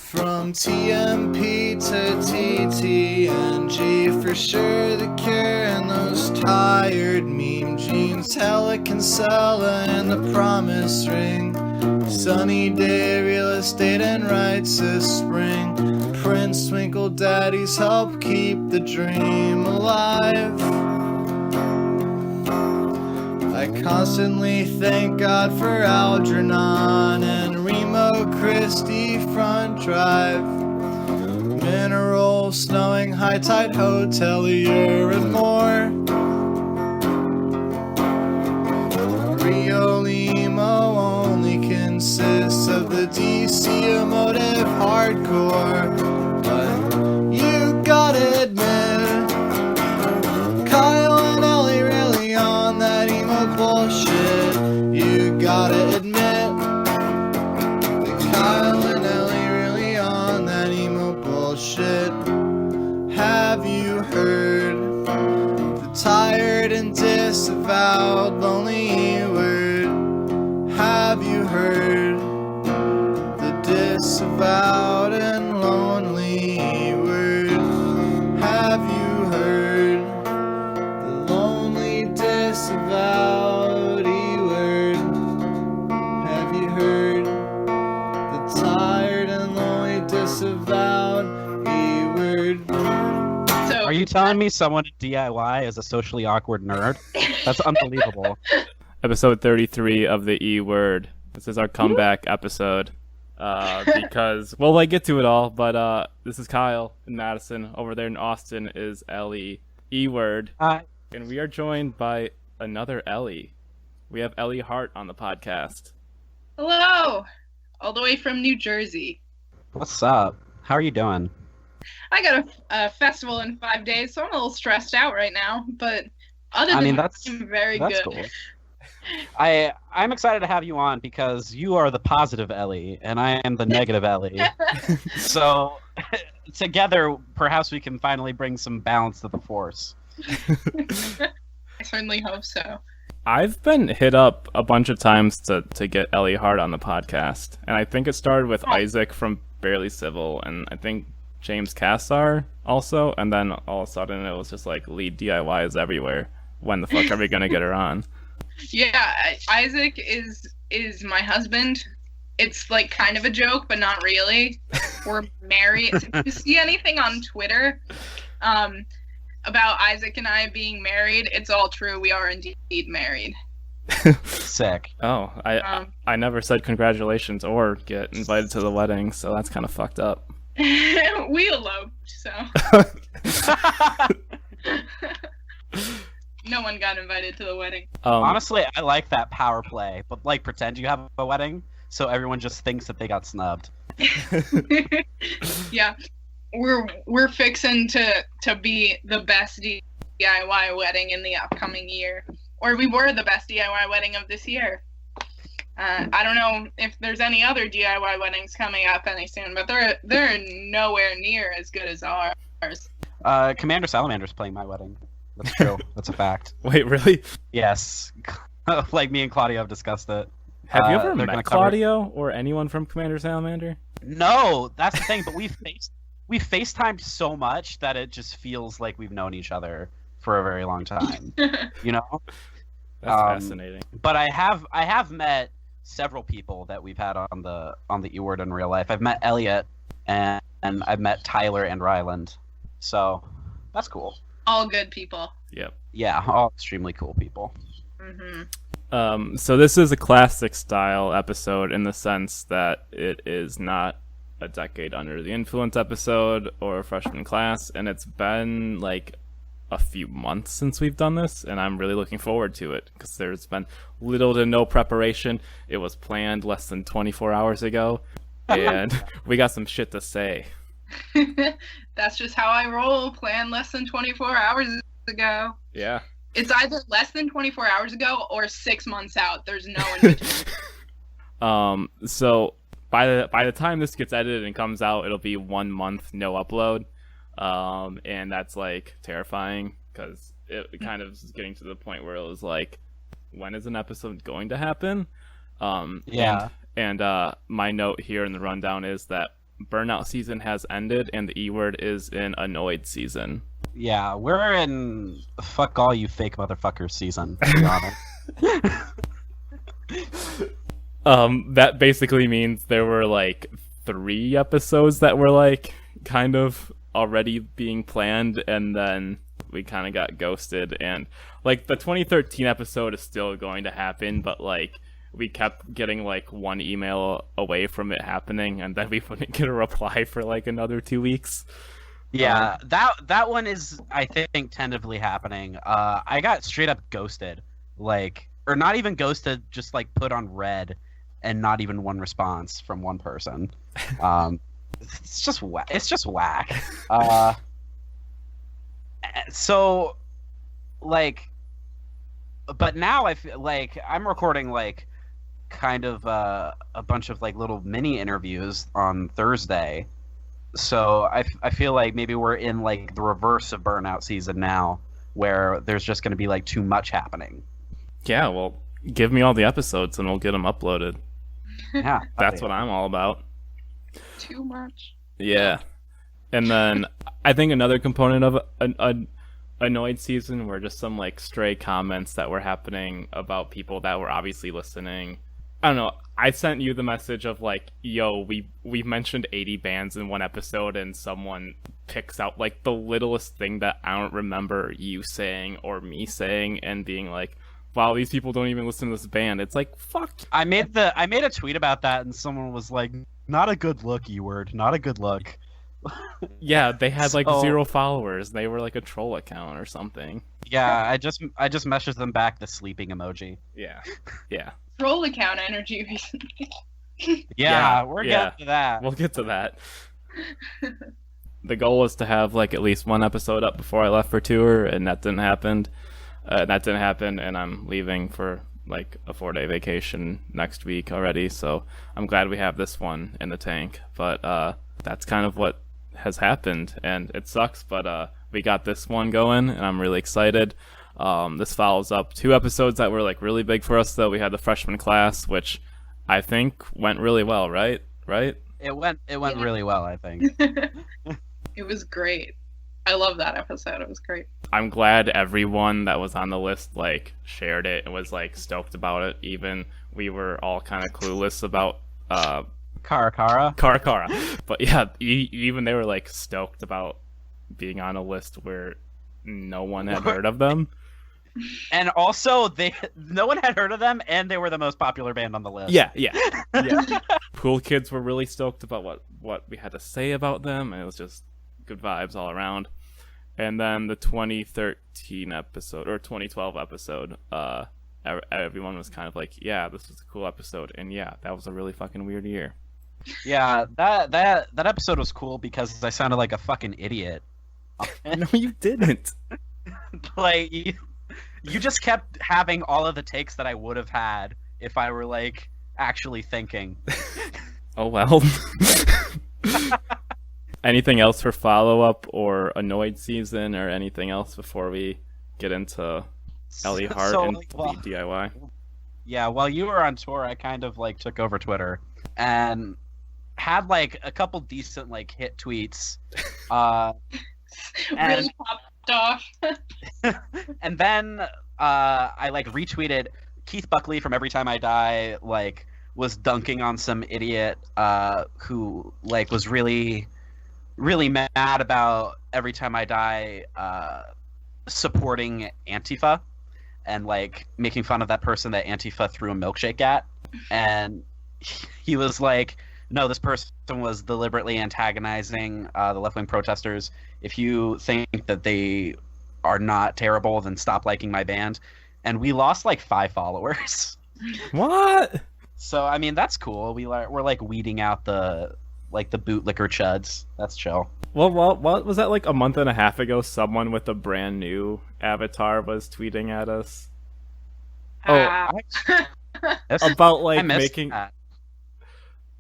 From TMP to TTNG, for sure the cure and those tired meme jeans. Hella Kinsella and the promise ring. Sunny day, real estate and rights this spring. Prince Twinkle Daddies help keep the dream alive. I constantly thank God for Algernon and Remo Christie front drive. Mineral, snowing, high tide hotelier and more. Rio Limo only consists of the DC emotive hardcore. But you gotta admit, Kyle and Ellie really on that emo bullshit. You gotta admit that Kyle and Ellie really on that emo bullshit. Have you heard the tired and disavowed lonely word? Have you heard the disavowed and lonely word? Have you heard the lonely disavowed word? Have you heard the tired and lonely disavowed word? Are you telling me someone at DIY is a socially awkward nerd? That's unbelievable. Episode 33 of the E Word. This is our comeback episode. Because, well, I get to it all, but this is Kyle in Madison. Over there in Austin is Ellie. E Word. Hi. And we are joined by another Ellie. We have Ellie Hart on the podcast. Hello! All the way from New Jersey. What's up? How are you doing? I got a festival in 5 days, so I'm a little stressed out right now, but other than that, I'm very that's good. Cool. I'm excited to have you on because you are the positive Ellie, and I am the negative Ellie. So, together, perhaps we can finally bring some balance to the force. I certainly hope so. I've been hit up a bunch of times to get Ellie Hart on the podcast, and I think it started with Isaac from Barely Civil, and I think James Cassar also, and then all of a sudden it was just like L.E.A.D DIY is everywhere. When the fuck are we gonna get her on? Yeah, Isaac is my husband. It's like kind of a joke, but not really. We're married. If you see anything on Twitter about Isaac and I being married, it's all true. We are indeed married. Sick. Oh, I never said congratulations or get invited to the wedding, so that's kind of fucked up. We eloped, so. No one got invited to the wedding. Honestly, I like that power play, but like pretend you have a wedding, so everyone just thinks that they got snubbed. Yeah, we're fixing to be the best DIY wedding in the upcoming year, or we were the best DIY wedding of this year. I don't know if there's any other DIY weddings coming up any soon, but they're nowhere near as good as ours. Commander Salamander's playing my wedding. That's true. That's a fact. Wait, really? Yes. Like me and Claudio have discussed it. Have you ever met Claudio or anyone from Commander Salamander? No, that's the thing. But we FaceTimed so much that it just feels like we've known each other for a very long time. You know? That's fascinating. But I have met several people that we've had on the E-Word in real life. I've met Elliot and I've met Tyler and Ryland. So that's cool. All good people. Yep. Yeah, all extremely cool people. Mm-hmm. So this is a classic style episode in the sense that it is not a decade under the influence episode or a freshman class, and it's been like a few months since we've done this, and I'm really looking forward to it because there's been little to no preparation. It was planned less than 24 hours ago, and we got some shit to say. That's just how I roll. Plan less than 24 hours ago. Yeah. It's either less than 24 hours ago or 6 months out. There's no in between. So by the time this gets edited and comes out, it'll be 1 month no upload. And that's like terrifying because it kind of is getting to the point where it was like, when is an episode going to happen? Yeah. And my note here in the rundown is that burnout season has ended and the E word is in annoyed season. Yeah, we're in fuck all you fake motherfuckers season, to be honest. That basically means there were like 3 episodes that were like kind of already being planned, and then we kind of got ghosted. And like the 2013 episode is still going to happen, but like we kept getting like one email away from it happening, and then we wouldn't get a reply for like another 2 weeks. Yeah, that one is, I think, tentatively happening. I got straight up ghosted, like, or not even ghosted, just like put on red, and not even one response from one person. It's just whack. So, like, but now I feel like I'm recording like kind of a bunch of like little mini interviews on Thursday. So I feel like maybe we're in like the reverse of burnout season now, where there's just going to be like too much happening. Yeah, well, give me all the episodes and we'll get them uploaded. Yeah, That's what I'm all about. Too much. Yeah. And then I think another component of an annoyed season were just some like stray comments that were happening about people that were obviously listening. I don't know. I sent you the message of like, yo, we mentioned 80 bands in one episode, and someone picks out like the littlest thing that I don't remember you saying or me saying, and being like, wow, these people don't even listen to this band. It's like, fuck. I made a tweet about that, and someone was like, "Not a good look, E-word. Not a good look." Yeah, they had like So- 0 followers. They were like a troll account or something. Yeah, I just messaged them back the sleeping emoji. Yeah. Yeah. Troll account energy recently. Yeah, Yeah, we're yeah. getting to that. We'll get to that. The goal was to have like at least one episode up before I left for tour, and that didn't happen. And I'm leaving for like a 4-day vacation next week already. So I'm glad we have this one in the tank. But that's kind of what has happened, and it sucks. But we got this one going, and I'm really excited. This follows up 2 episodes that were like really big for us, though. We had the freshman class, which I think went really well, right? It went really well, I think. It was great. I love that episode. It was great. I'm glad everyone that was on the list like shared it and was like stoked about it. Even we were all kind of clueless about Karakara. Karakara, but yeah, even they were like stoked about being on a list where no one had heard of them. And also, no one had heard of them, and they were the most popular band on the list. Yeah. Pool kids were really stoked about what we had to say about them, and it was just good vibes all around. And then the 2013 episode, or 2012 episode, everyone was kind of like, yeah, this was a cool episode, and yeah, that was a really fucking weird year. Yeah, that episode was cool because I sounded like a fucking idiot. No, you didn't. Like, you just kept having all of the takes that I would have had if I were, like, actually thinking. Oh, well. Anything else for follow-up or annoyed season or anything else before we get into Ellie Hart So, and like, well, the DIY? Yeah, while you were on tour, I kind of, like, took over Twitter and had, like, a couple decent, like, hit tweets. Really popped off. And then I like retweeted Keith Buckley from Every Time I Die, like was dunking on some idiot who like was really mad about Every Time I Die supporting Antifa and like making fun of that person that Antifa threw a milkshake at. And he was like, no, this person was deliberately antagonizing the left-wing protesters. If you think that they are not terrible, then stop liking my band. And we lost like 5 followers. What? So I mean, that's cool. We're like weeding out the bootlicker chuds. That's chill. Well, what was that, like a month and a half ago? Someone with a brand new avatar was tweeting at us. About like I missed making. that.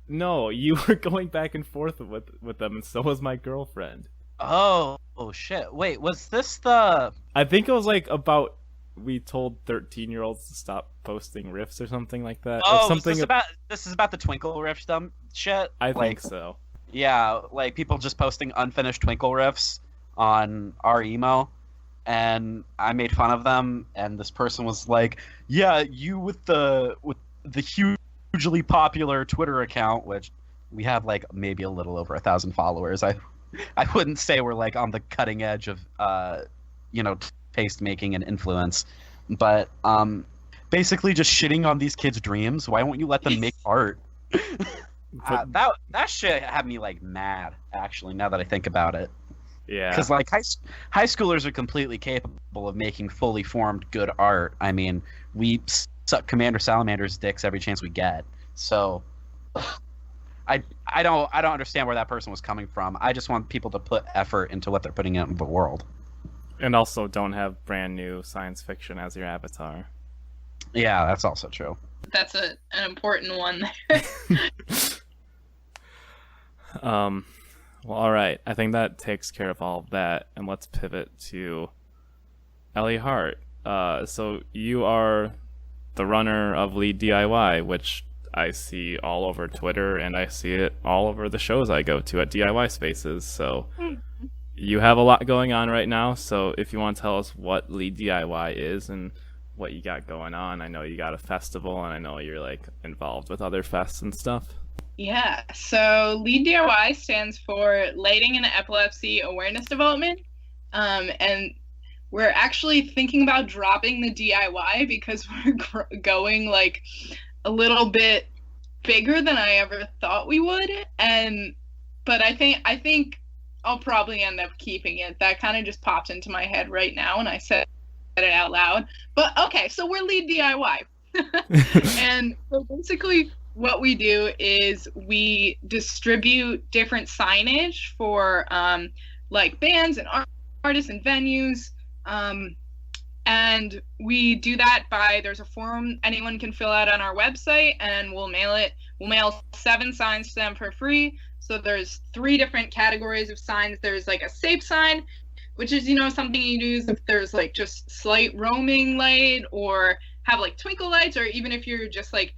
No, you were going back and forth with them, and so was my girlfriend. Oh shit! Wait, was this the? I think it was like about we told 13-year-olds to stop posting riffs or something like that. Or Oh, something. this is about the Twinkle Riff dumb shit. I Like, think so. Yeah, like people just posting unfinished Twinkle riffs on our emo, and I made fun of them, and this person was like, "Yeah, you with the hugely popular Twitter account, which we have like maybe a little over 1,000 followers. I wouldn't say we're like on the cutting edge of taste making and influence, but basically just shitting on these kids' dreams. Why won't you let them make art?" That shit had me like mad, actually, now that I think about it. Yeah. Because like high schoolers are completely capable of making fully formed good art. I mean, we suck Commander Salamander's dicks every chance we get. So I don't understand where that person was coming from. I just want people to put effort into what they're putting out in the world. And also don't have brand new science fiction as your avatar. Yeah, that's also true. That's an important one. Well, all right. I think that takes care of all of that, and let's pivot to Ellie Hart. So you are the runner of L.E.A.D DIY, which I see all over Twitter, and I see it all over the shows I go to at DIY spaces. So you have a lot going on right now. So if you want to tell us what L.E.A.D DIY is and what you got going on. I know you got a festival, and I know you're like involved with other fests and stuff. Yeah, so L.E.A.D DIY stands for Lighting and Epilepsy Awareness Development, and we're actually thinking about dropping the DIY because we're going like a little bit bigger than I ever thought we would, but I think I'll probably end up keeping it. That kind of just popped into my head right now, and I said it out loud. But okay, so we're L.E.A.D DIY, and so basically what we do is we distribute different signage for like bands and artists and venues, and we do that by, there's a form anyone can fill out on our website, and we'll mail 7 signs to them for free. So there's 3 different categories of signs. There's like a safe sign, which is, something you use if there's like just slight roaming light, or have like twinkle lights, or even if you're just like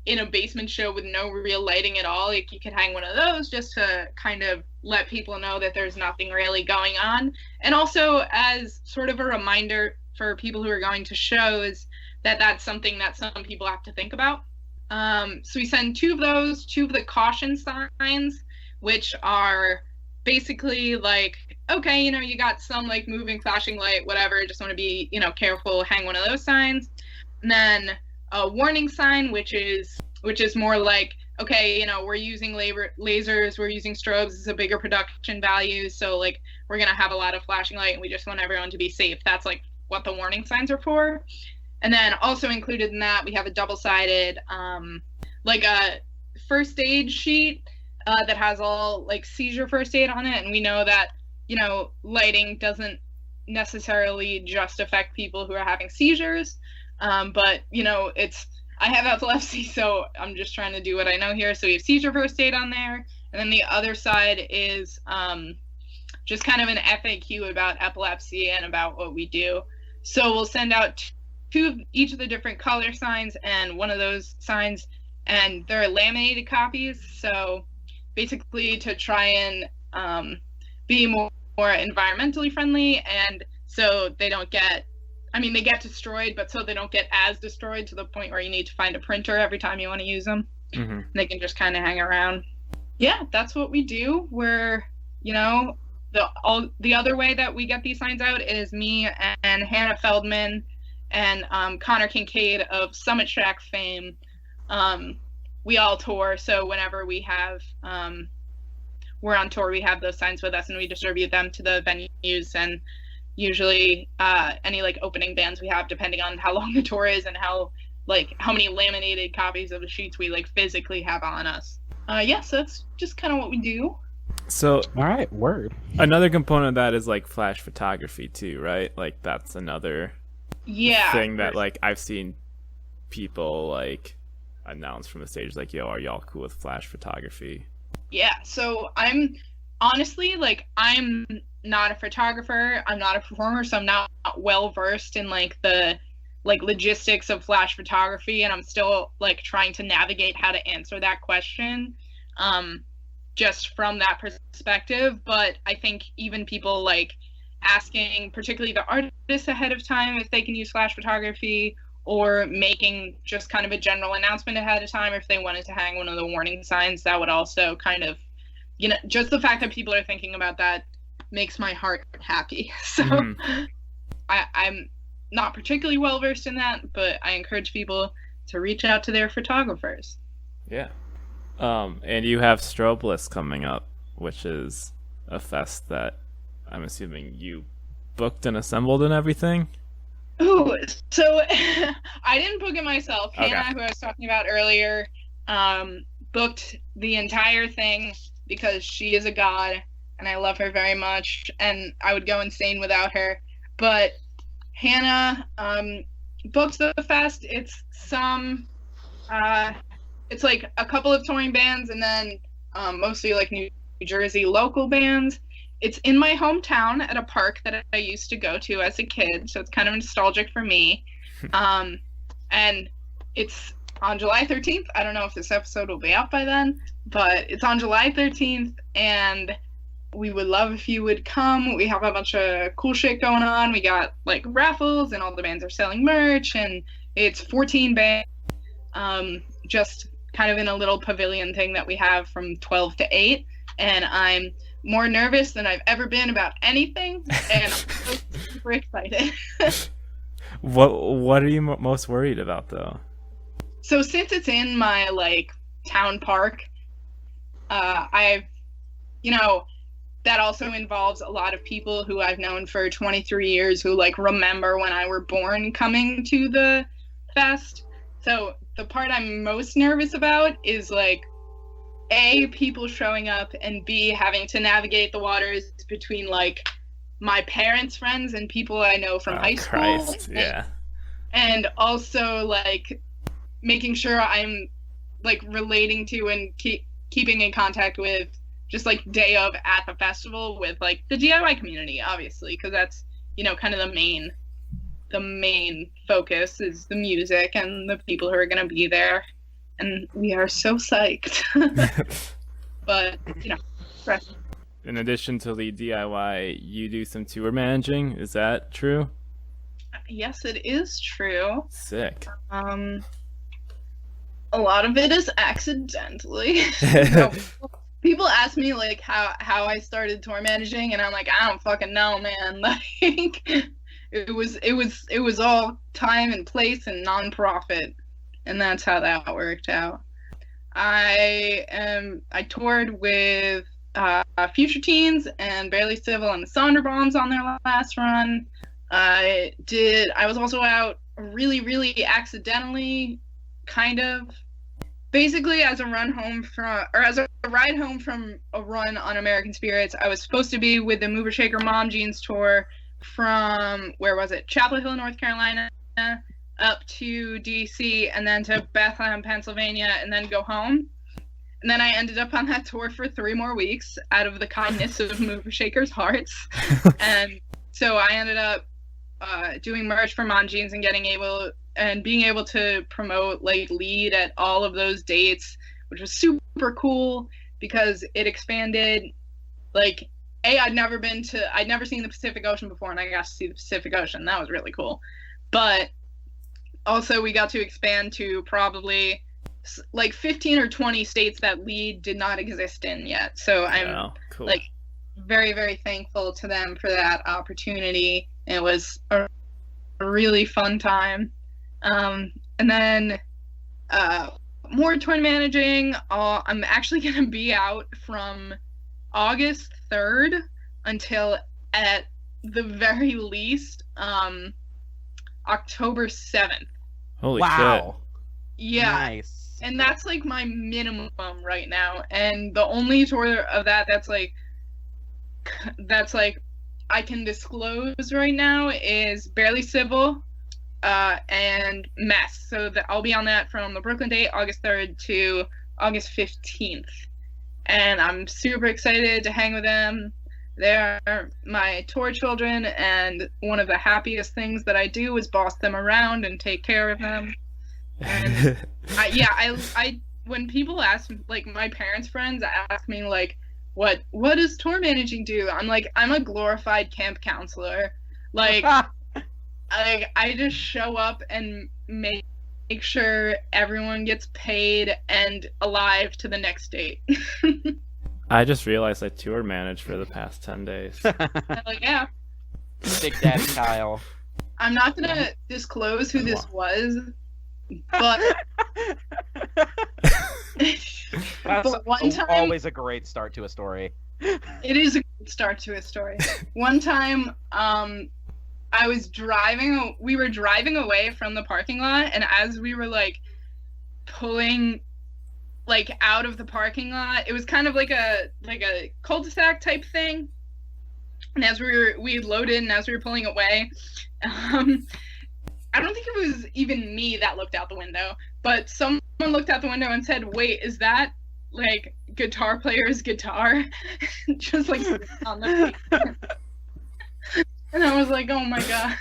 in a basement show with no real lighting at all, like you could hang one of those just to kind of let people know that there's nothing really going on. And also as sort of a reminder for people who are going to shows that that's something that some people have to think about. So we send 2 of those, 2 of the caution signs, which are basically like, okay, you got some like moving flashing light, whatever, just want to be, careful, hang one of those signs. And then a warning sign, which is more like, okay, we're using lasers, we're using strobes, it's a bigger production value, so like we're gonna have a lot of flashing light and we just want everyone to be safe. That's like what the warning signs are for. And then also included in that, we have a double-sided like a first aid sheet that has all like seizure first aid on it, and we know that lighting doesn't necessarily just affect people who are having seizures, but I have epilepsy, so I'm just trying to do what I know here. So we have seizure first aid on there, and then the other side is just kind of an FAQ about epilepsy and about what we do. So we'll send out 2 of each of the different color signs and one of those signs, and they're laminated copies. So basically to try and be more environmentally friendly, and so they don't get, they get destroyed, but so they don't get as destroyed to the point where you need to find a printer every time you want to use them. Mm-hmm. They can just kind of hang around. Yeah, that's what we do. We're, the other way that we get these signs out is me and Hannah Feldman and Connor Kincaid of Summit Shack fame. We all tour, so whenever we have, we're on tour, we have those signs with us and we distribute them to the venues, and usually any like opening bands we have, depending on how long the tour is and how many laminated copies of the sheets we like physically have on us. So that's just kind of what we do. So all right, word. Another component of that is like flash photography too, right? Like that's another thing that like I've seen people like announce from the stage, like, yo, are y'all cool with flash photography? Yeah, so I'm honestly I'm not a photographer, I'm not a performer, so I'm not well versed in like the logistics of flash photography, and I'm still like trying to navigate how to answer that question. just from that perspective. But I think even people like asking, particularly the artists ahead of time, if they can use flash photography, or making just kind of a general announcement ahead of time if they wanted to hang one of the warning signs, that would also kind of, you know, just the fact that people are thinking about that makes my heart happy. So I'm not particularly well versed in that, but I encourage people to reach out to their photographers. Yeah. And you have Strobolus coming up, which is a fest that I'm assuming you booked and assembled and everything. Ooh, so I didn't book it myself. Okay. Hannah, who I was talking about earlier, booked the entire thing because she is a god and I love her very much, and I would go insane without her. But Hannah booked the fest. It's it's like a couple of touring bands and then mostly like New Jersey local bands. It's in my hometown at a park that I used to go to as a kid, so it's kind of nostalgic for me. And it's on July 13th. I don't know if this episode will be out by then, but it's on July 13th, and we would love if you would come. We have a bunch of cool shit going on. We got like raffles, and all the bands are selling merch, and it's 14 bands, just kind of in a little pavilion thing that we have from 12 to 8, and I'm more nervous than I've ever been about anything, and I'm so super excited. What are you most worried about, though? So since it's in my like town park, I've, you know, that also involves a lot of people who I've known for 23 years who like remember when I were born coming to the fest. So the part I'm most nervous about is like A, people showing up, and B, having to navigate the waters between like my parents' friends and people I know from high school. Christ, yeah. And also like making sure I'm like relating to and keeping in contact with just like day of at the festival with like the DIY community, obviously, because that's, you know, kind of the main focus is the music and the people who are going to be there. And we are so psyched. But, you know, stress. In addition to lead DIY, you do some tour managing. Is that true? Yes, it is true. Sick. A lot of it is accidentally. So, people ask me like how I started tour managing, and I'm like, I don't fucking know, man. Like it was all time and place and nonprofit, and that's how that worked out. I toured with Future Teens and Barely Civil and the Sonderbombs on their last run. I was also out really accidentally, kind of, basically as a ride home from a run on American Spirits. I was supposed to be with the Mover Shaker Mom Jeans tour from, where was it, Chapel Hill, North Carolina, up to DC, and then to Bethlehem, Pennsylvania, and then go home. And then I ended up on that tour for 3 more weeks out of the kindness of Mover Shaker's hearts. And so I ended up doing merch for Mom Jeans and being able to promote like L.E.A.D at all of those dates, which was super cool because it expanded. Like, I'd never seen the Pacific Ocean before, and I got to see the Pacific Ocean. That was really cool. But also we got to expand to probably like 15 or 20 states that L.E.A.D did not exist in yet. So I'm cool. Like very, very thankful to them for that opportunity. It was a really fun time. And then more tour managing. I'm actually going to be out from August 3rd until, at the very least, October 7th. Holy wow. Yeah. Nice. And that's like my minimum right now. And the only tour of that's like I can disclose right now is Barely Civil and Mess. So I'll be on that from the Brooklyn date, August 3rd to August 15th. And I'm super excited to hang with them. They're my tour children, and one of the happiest things that I do is boss them around and take care of them. And I when people ask, like, my parents' friends ask me, like, what does tour managing do? I'm like, I'm a glorified camp counselor. Like, I just show up and make sure everyone gets paid and alive to the next date. I just realized I tour managed for the past 10 days. Like, yeah. Big Daddy Kyle. I'm not gonna disclose who this was, but That's but one time, always a great start to a story. it is a good start to a story. One time, we were driving away from the parking lot, and as we were like pulling like out of the parking lot, it was kind of like a cul-de-sac type thing. And as we loaded and as we were pulling away, I don't think it was even me that looked out the window, but someone looked out the window and said, "Wait, is that like guitar player's guitar?" Just like on the feet. And I was like, "Oh my god."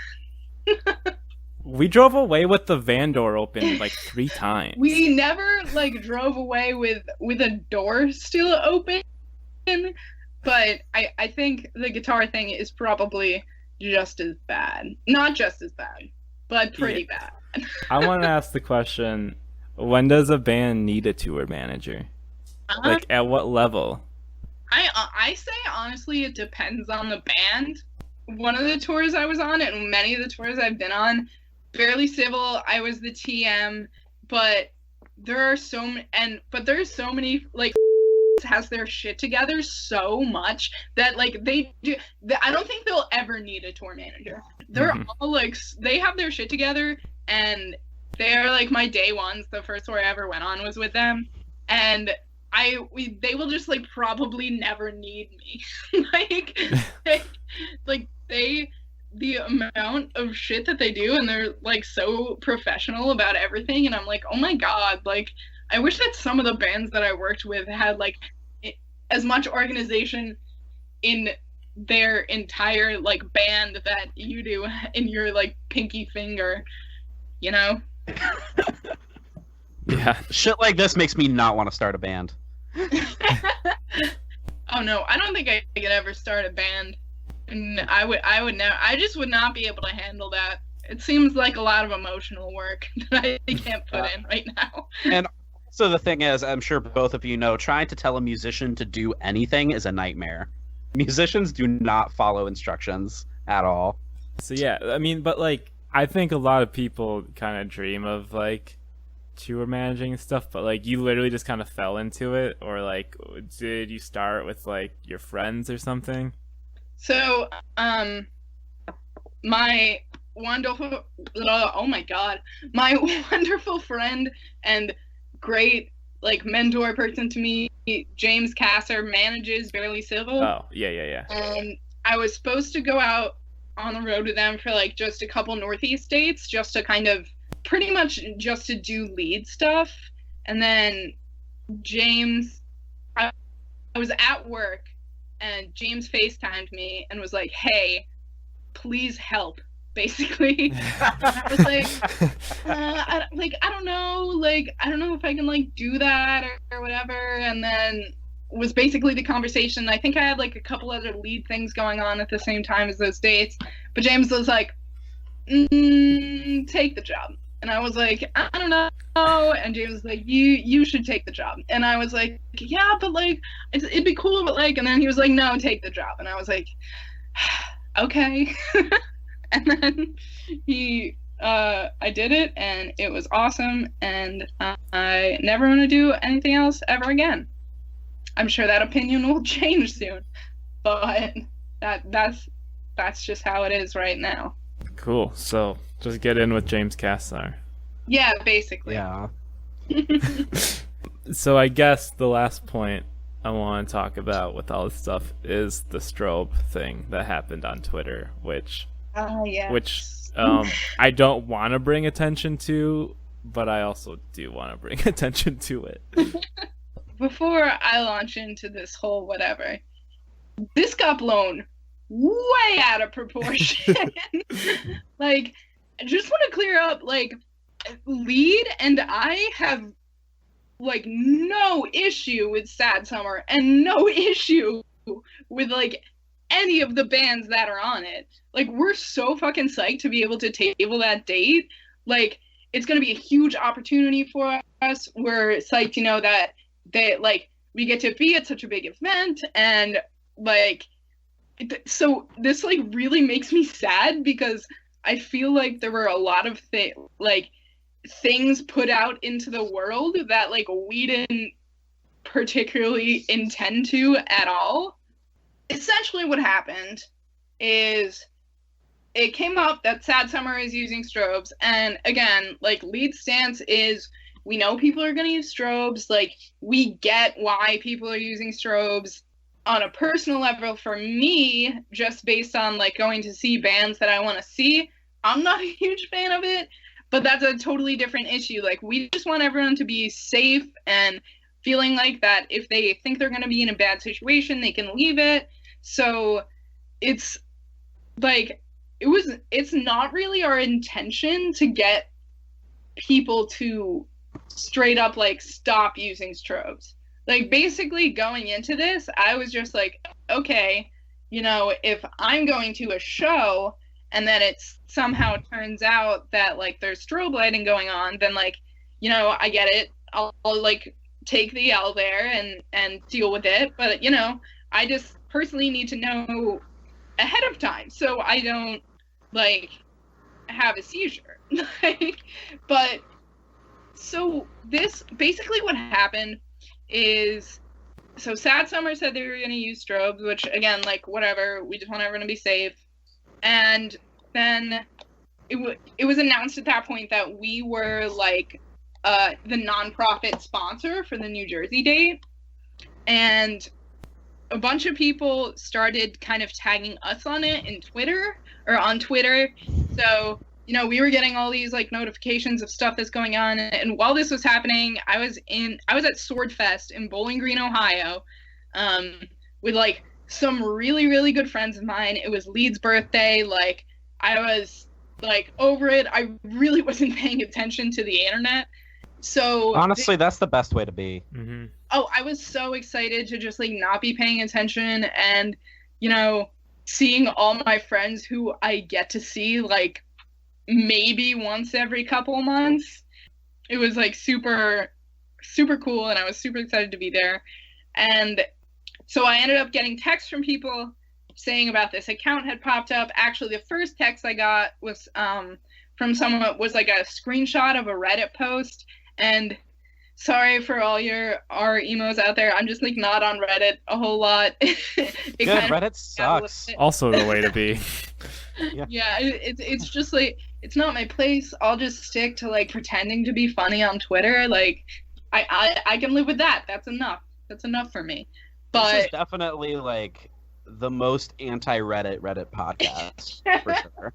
We drove away with the van door open like 3 times. We never like drove away with a door still open, but I think the guitar thing is probably just as bad. Not just as bad, but pretty bad. I want to ask the question, when does a band need a tour manager? Like, at what level? I say, honestly, it depends on the band. One of the tours I was on, and many of the tours I've been on, Barely Civil, I was the TM, but there's so many, like, has their shit together so much that, like, I don't think they'll ever need a tour manager. They're all, like, they have their shit together, and they're, like, my day ones. The first tour I ever went on was with them, and they will just, like, probably never need me. The amount of shit that they do, and they're, like, so professional about everything, and I'm like, oh my god, like, I wish that some of the bands that I worked with had, like, as much organization in their entire, like, band that you do in your, like, pinky finger, you know? Yeah. Shit like this makes me not want to start a band. Oh no, I don't think I could ever start a band. And I would never. I just would not be able to handle that. It seems like a lot of emotional work that I can't put in right now. And so the thing is, I'm sure both of you know, trying to tell a musician to do anything is a nightmare. Musicians do not follow instructions at all. So yeah, I mean, but like, I think a lot of people kind of dream of like tour managing and stuff, but like, you literally just kind of fell into it, or like, did you start with like your friends or something? So, my wonderful, oh my god, my wonderful friend and great, like, mentor person to me, James Kasser, manages Barely Civil. Oh, yeah. And I was supposed to go out on the road with them for, like, just a couple Northeast states, just to kind of, pretty much just to do lead stuff. And then James, I was at work, and James FaceTimed me and was like, "Hey, please help," basically. I was like, I don't know if I can, like, do that or whatever. And then was basically the conversation. I think I had, like, a couple other lead things going on at the same time as those dates. But James was like, take the job. And I was like, I don't know. And James was like, you should take the job. And I was like, yeah, but, like, it'd be cool, but, like, and then he was like, no, take the job. And I was like, okay. And then I did it, and it was awesome, and I never want to do anything else ever again. I'm sure that opinion will change soon, but that's just how it is right now. Cool. So just get in with James Kasser. Yeah, basically. Yeah. So I guess the last point I want to talk about with all this stuff is the strobe thing that happened on Twitter, which I don't want to bring attention to, but I also do want to bring attention to it. Before I launch into this whole whatever, this got blown way out of proportion. Like, I just want to clear up, like, L.E.A.D and I have like no issue with Sad Summer and no issue with like any of the bands that are on it. Like, we're so fucking psyched to be able to table that date. Like, it's going to be a huge opportunity for us. We're psyched, you know, that like we get to be at such a big event, and like, so this like really makes me sad because I feel like there were a lot of things put out into the world that like we didn't particularly intend to at all. Essentially what happened is it came up that Sad Summer is using strobes, and again, like, L.E.A.D's stance is we know people are going to use strobes, like, we get why people are using strobes. On a personal level, for me, just based on like going to see bands that I want to see, I'm not a huge fan of it, but that's a totally different issue. Like, we just want everyone to be safe and feeling like that if they think they're going to be in a bad situation, they can leave it. So it's like, it's not really our intention to get people to straight up like stop using strobes. Like, basically going into this, I was just like, okay, you know, if I'm going to a show and then it somehow turns out that like there's strobe lighting going on, then like, you know, I get it. I'll like take the L there and deal with it. But, you know, I just personally need to know ahead of time so I don't like have a seizure. But so this basically what happened is, so Sad Summer said they were going to use strobes, which again, like, whatever, we just want everyone to be safe. And then it was announced at that point that we were like the nonprofit sponsor for the New Jersey date, and a bunch of people started kind of tagging us on it on Twitter. So, you know, we were getting all these like notifications of stuff that's going on. And while this was happening, I was at Swordfest in Bowling Green, Ohio, with like some really, really good friends of mine. It was L.E.A.D's birthday. Like, I was like over it. I really wasn't paying attention to the internet. So honestly, that's the best way to be. Mm-hmm. Oh, I was so excited to just like not be paying attention, and, you know, seeing all my friends who I get to see like maybe once every couple months. It was like super, super cool, and I was super excited to be there. And so I ended up getting texts from people saying about this account had popped up. Actually, the first text I got was from someone that was like a screenshot of a Reddit post. And sorry for all our emos out there, I'm just like not on Reddit a whole lot. Good, Reddit sucks. Also the way to be. Yeah, it's just like, it's not my place. I'll just stick to like pretending to be funny on Twitter. Like, I can live with that. That's enough for me. But this is definitely like the most anti-Reddit podcast for sure.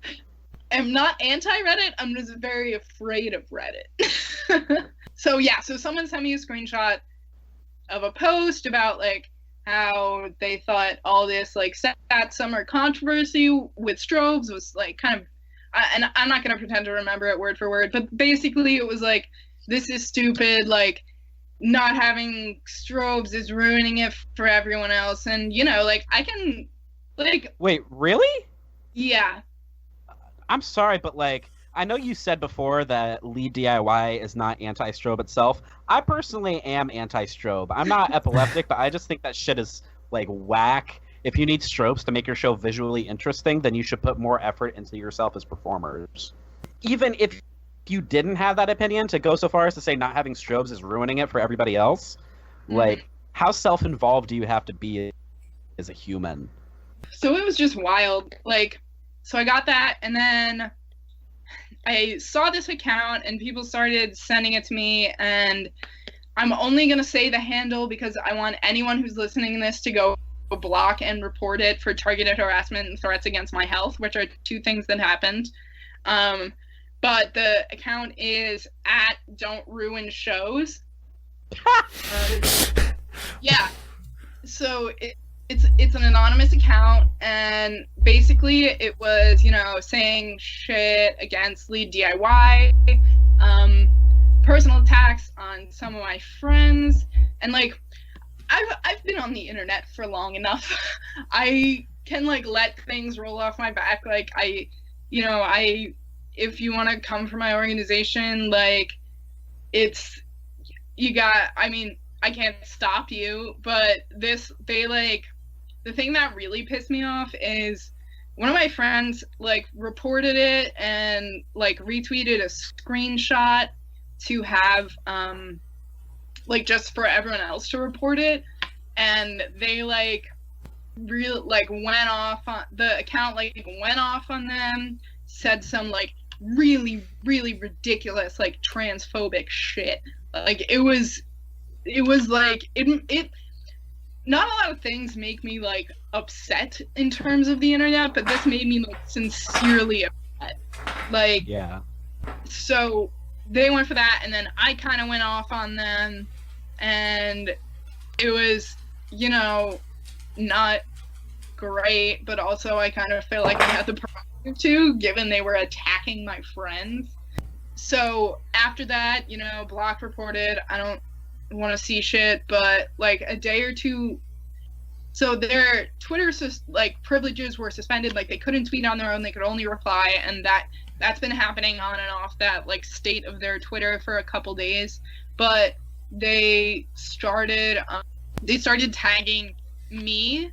I'm not anti-Reddit, I'm just very afraid of Reddit. So yeah, so someone sent me a screenshot of a post about like how they thought all this like Sad Summer controversy with strobes was like kind of, and I'm not going to pretend to remember it word for word, but basically it was like, this is stupid, like, not having strobes is ruining it for everyone else. And, you know, like, I can, like... Wait, really? Yeah. I'm sorry, but, like, I know you said before that L.E.A.D DIY is not anti-strobe itself. I personally am anti-strobe. I'm not epileptic, but I just think that shit is, like, whack. If you need strobes to make your show visually interesting, then you should put more effort into yourself as performers. Even if you didn't have that opinion, to go so far as to say not having strobes is ruining it for everybody else, like, how self-involved do you have to be as a human? So it was just wild. Like, so I got that, and then I saw this account, and people started sending it to me, and I'm only going to say the handle because I want anyone who's listening to this to go block and report it for targeted harassment and threats against my health, which are two things that happened. But the account is @Don'tRuinShows. Yeah. So it's an anonymous account, and basically it was, you know, saying shit against L.E.A.D DIY. personal attacks on some of my friends, and like I've been on the internet for long enough. I can like let things roll off my back. Like if you want to come for my organization, like I can't stop you, but the thing that really pissed me off is one of my friends like reported it and like retweeted a screenshot to have like just for everyone else to report it, and they like went off on the account, like went off on them, said some like really ridiculous like transphobic shit. Like it was like it not a lot of things make me like upset in terms of the internet, but this made me like sincerely upset. Like, yeah. So they went for that, and then I kind of went off on them, and it was, not great, but also I kind of feel like I had the prerogative to, given they were attacking my friends. So after that, blocked, reported, I don't want to see shit, but like a day or two, so their Twitter like privileges were suspended, like they couldn't tweet on their own, they could only reply, and that's been happening on and off that like state of their Twitter for a couple days. But they started tagging me,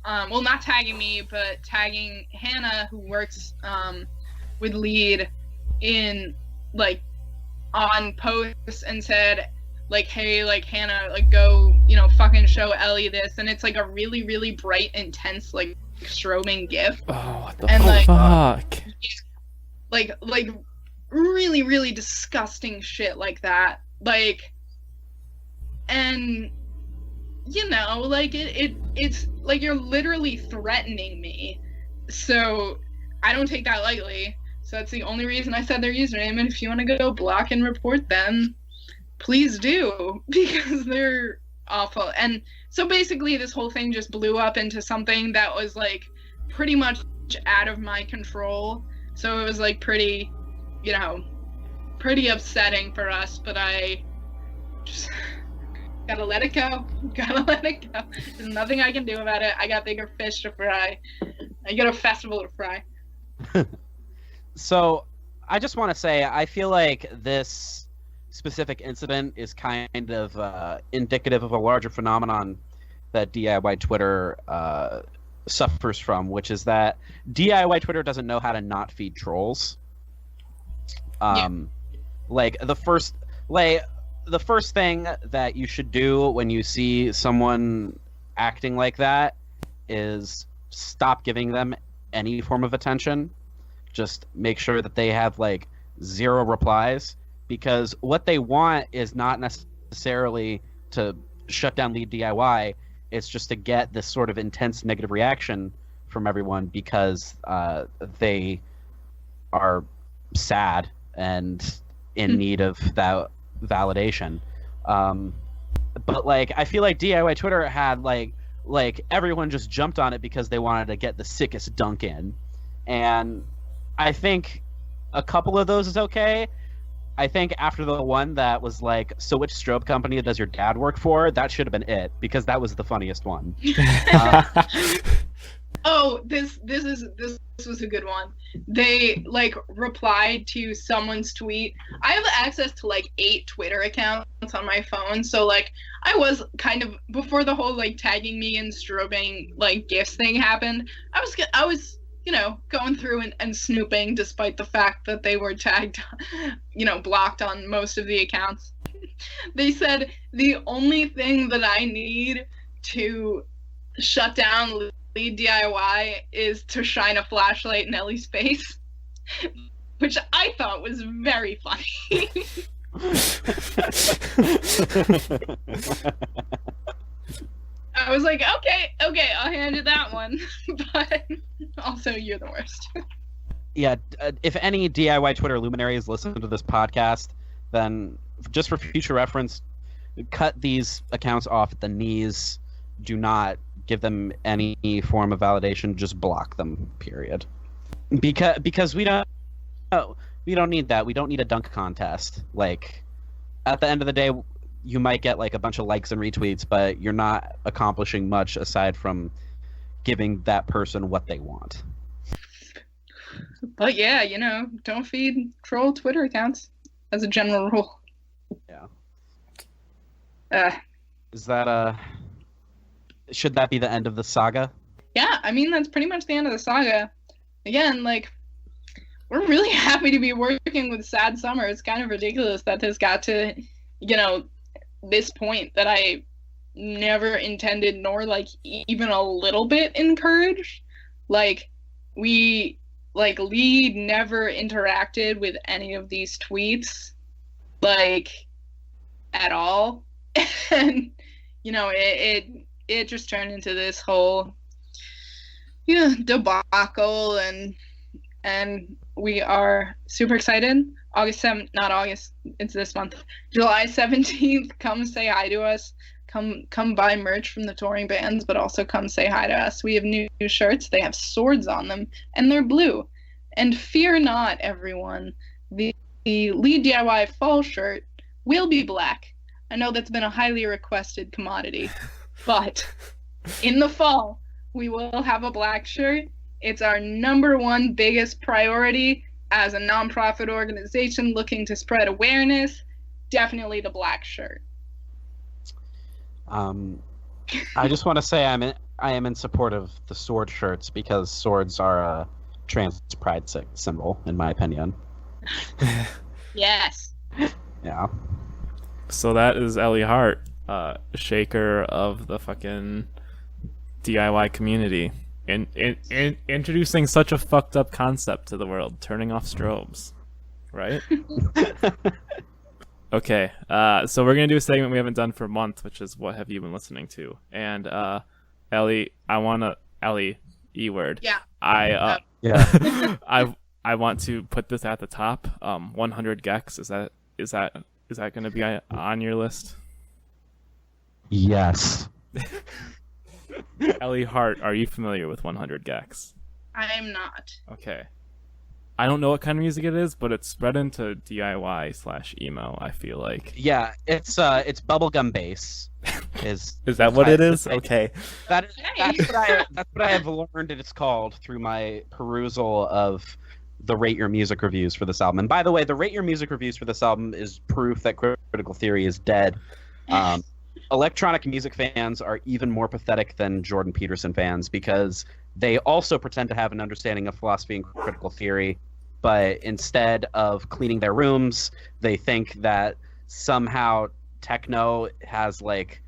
well, not tagging me, but tagging Hannah, who works with L.E.A.D, in like on posts, and said like, hey, like Hannah, like go, fucking show Ellie this, and it's like a really bright, intense, like strobing GIF. Oh, what the and, fuck? Like really disgusting shit like that. Like, and like it's like you're literally threatening me. So I don't take that lightly. So that's the only reason I said their username, and if you want to go block and report them, please do, because they're awful. And so basically this whole thing just blew up into something that was like pretty much out of my control. So it was like pretty upsetting for us, but I just gotta let it go. There's nothing I can do about it. I got bigger fish to fry. I got a festival to fry. So I just want to say, I feel like this specific incident is kind of indicative of a larger phenomenon that DIY Twitter suffers from, which is that DIY Twitter doesn't know how to not feed trolls. Like the first thing that you should do when you see someone acting like that is stop giving them any form of attention. Just make sure that they have like 0 replies, because what they want is not necessarily to shut down L.E.A.D DIY. It's just to get this sort of intense negative reaction from everyone because they are sad and in need of that validation. But like, I feel like DIY Twitter had like everyone just jumped on it because they wanted to get the sickest dunk in, and I think a couple of those is okay. I think after the one that was like, so which strobe company does your dad work for? That should have been it, because that was the funniest one. Oh, this was a good one. They like replied to someone's tweet. I have access to like 8 Twitter accounts on my phone, so like I was kind of, before the whole like tagging me and strobing like gifts thing happened, I was going through and snooping, despite the fact that they were tagged, blocked on most of the accounts. They said the only thing that I need to shut down L.E.A.D DIY is to shine a flashlight in Ellie's face, which I thought was very funny. I was like, okay, I'll hand you that one. But also, you're the worst. Yeah, if any DIY Twitter luminaries listen to this podcast, then just for future reference, cut these accounts off at the knees. Do not give them any form of validation. Just block them, period. Because we don't need that. We don't need a dunk contest. Like, at the end of the day, you might get like a bunch of likes and retweets, but you're not accomplishing much aside from giving that person what they want. But yeah, don't feed troll Twitter accounts as a general rule. Yeah. Is that should that be the end of the saga? Yeah, I mean that's pretty much the end of the saga. Again, like, we're really happy to be working with Sad Summer. It's kind of ridiculous that this got to, this point that I never intended nor like even a little bit encouraged. Like, L.E.A.D never interacted with any of these tweets, like, at all. And, it just turned into this whole, debacle, and we are super excited. August 7th, not August, it's this month. July 17th, come say hi to us. Come buy merch from the touring bands, but also come say hi to us. We have new shirts. They have swords on them, and they're blue. And fear not, everyone. The L.E.A.D DIY fall shirt will be black. I know that's been a highly requested commodity, but in the fall, we will have a black shirt. It's our #1 biggest priority as a nonprofit organization looking to spread awareness. Definitely the black shirt. I just want to say I am in support of the sword shirts because swords are a trans pride symbol, in my opinion. Yes. Yeah. So that is Ellie Hart, shaker of the fucking DIY community, introducing such a fucked up concept to the world, turning off strobes, right? Okay, so we're gonna do a segment we haven't done for a month, which is what have you been listening to? And Ellie, Ellie, E-word. Yeah. I want to put this at the top. 100 gex. Is that going to be on your list? Yes. Ellie Hart, are you familiar with 100 gex? I am not. Okay. I don't know what kind of music it is, but it's spread into DIY/emo, I feel like. Yeah, it's bubblegum bass. Is that what it is? Okay. That's what I have learned it's called through my perusal of the Rate Your Music reviews for this album. And by the way, the Rate Your Music reviews for this album is proof that critical theory is dead. Electronic music fans are even more pathetic than Jordan Peterson fans because they also pretend to have an understanding of philosophy and critical theory, but instead of cleaning their rooms, they think that somehow techno has like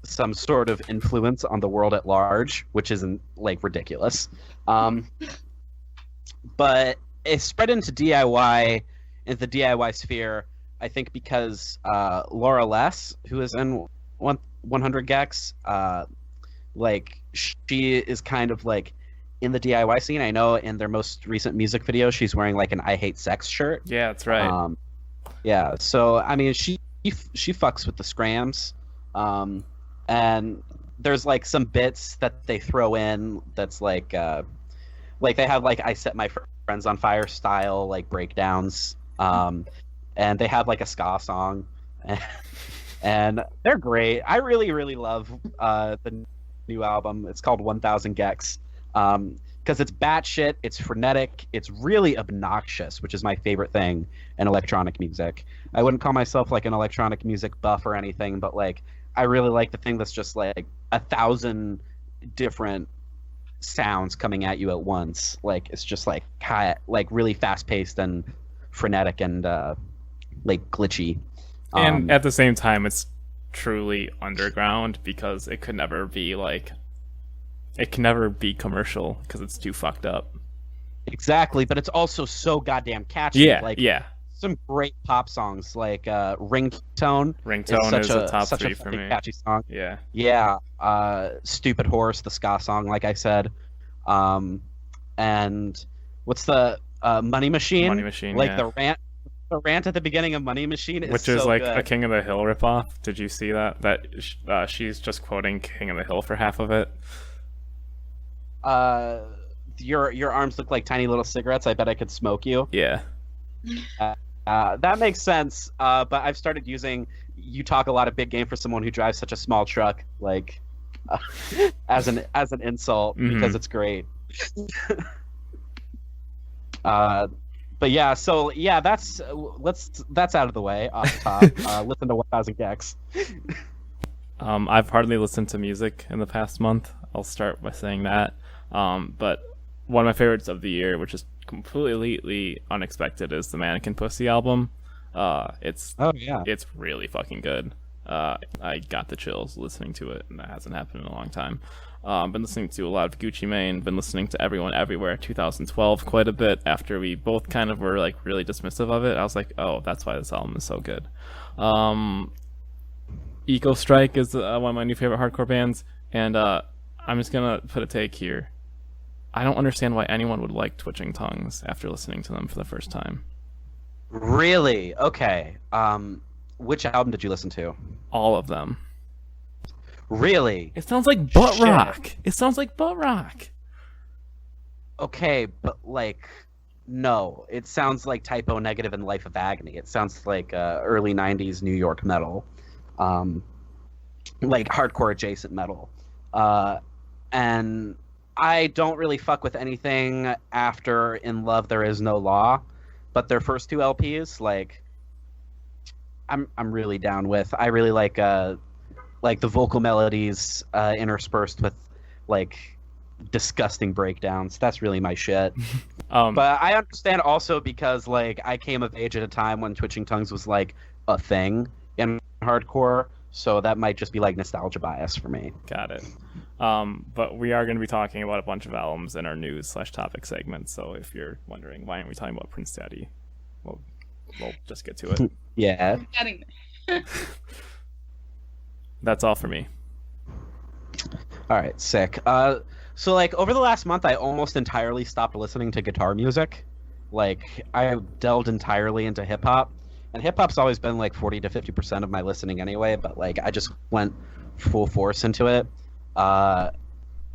some sort of influence on the world at large, which isn't like ridiculous. But it's spread into DIY, into the DIY sphere, I think because Laura Less, who is in 100 gex, like she is kind of like in the DIY scene. I know in their most recent music video, she's wearing like an I Hate Sex shirt. Yeah, that's right. Yeah, so I mean, she fucks with the scrams, and there's like some bits that they throw in that's like they have like I Set My Friends on Fire style like breakdowns, and they have like a ska song, and they're great. I really really love the new album. It's called 1000 gex. Because it's batshit, it's frenetic, it's really obnoxious, which is my favorite thing in electronic music. I wouldn't call myself like an electronic music buff or anything, but like I really like the thing that's just like 1,000 different sounds coming at you at once. Like it's just like like really fast paced and frenetic and like glitchy. And at the same time, it's truly underground because it could never be like. It can never be commercial because it's too fucked up. Exactly, but it's also so goddamn catchy. Yeah, like, yeah. Some great pop songs like Ringtone. Ringtone is a top 3 for me. Catchy song. Yeah. Yeah. Stupid Horse, the ska song, like I said. And what's the Money Machine? Money Machine. Like yeah. the rant at the beginning of Money Machine is which is so like good. a King of the Hill ripoff. Did you see that? That she's just quoting King of the Hill for half of it. Your arms look like tiny little cigarettes. I bet I could smoke you. Yeah. that makes sense. But I've started using "you talk a lot of big game" for someone who drives such a small truck, like as an insult because it's great. But yeah, so yeah, that's out of the way off the top. Listen to 1000 Gex. I've hardly listened to music in the past month. I'll start by saying that. But one of my favorites of the year, which is completely unexpected, is the Mannequin Pussy album. It's really fucking good. I got the chills listening to it, and that hasn't happened in a long time. Been listening to a lot of Gucci Mane, been listening to Everyone Everywhere 2012 quite a bit after we both kind of were like really dismissive of it. I was like, oh, that's why this album is so good. Eco Strike is one of my new favorite hardcore bands, and I'm just gonna put a take here. I don't understand why anyone would like Twitching Tongues after listening to them for the first time. Really? Okay. Which album did you listen to? All of them. Really? It sounds like butt rock. It sounds like butt rock. Okay, but like, no. It sounds like Typo Negative and Life of Agony. It sounds like early 90s New York metal. Like hardcore adjacent metal. And I don't really fuck with anything after In Love There Is No Law, but their first two LPs, like, I'm really down with. I really like the vocal melodies interspersed with like disgusting breakdowns. That's really my shit. But I understand also because like I came of age at a time when Twitching Tongues was like a thing in hardcore, so that might just be like nostalgia bias for me. Got it. But we are going to be talking about a bunch of albums in our news/topic segment. So if you're wondering why aren't we talking about Prince Daddy, we'll just get to it. Yeah. That's all for me. All right, sick. So like over the last month, I almost entirely stopped listening to guitar music. Like I delved entirely into hip hop, and hip hop's always been like 40 to 50% of my listening anyway. But like I just went full force into it. The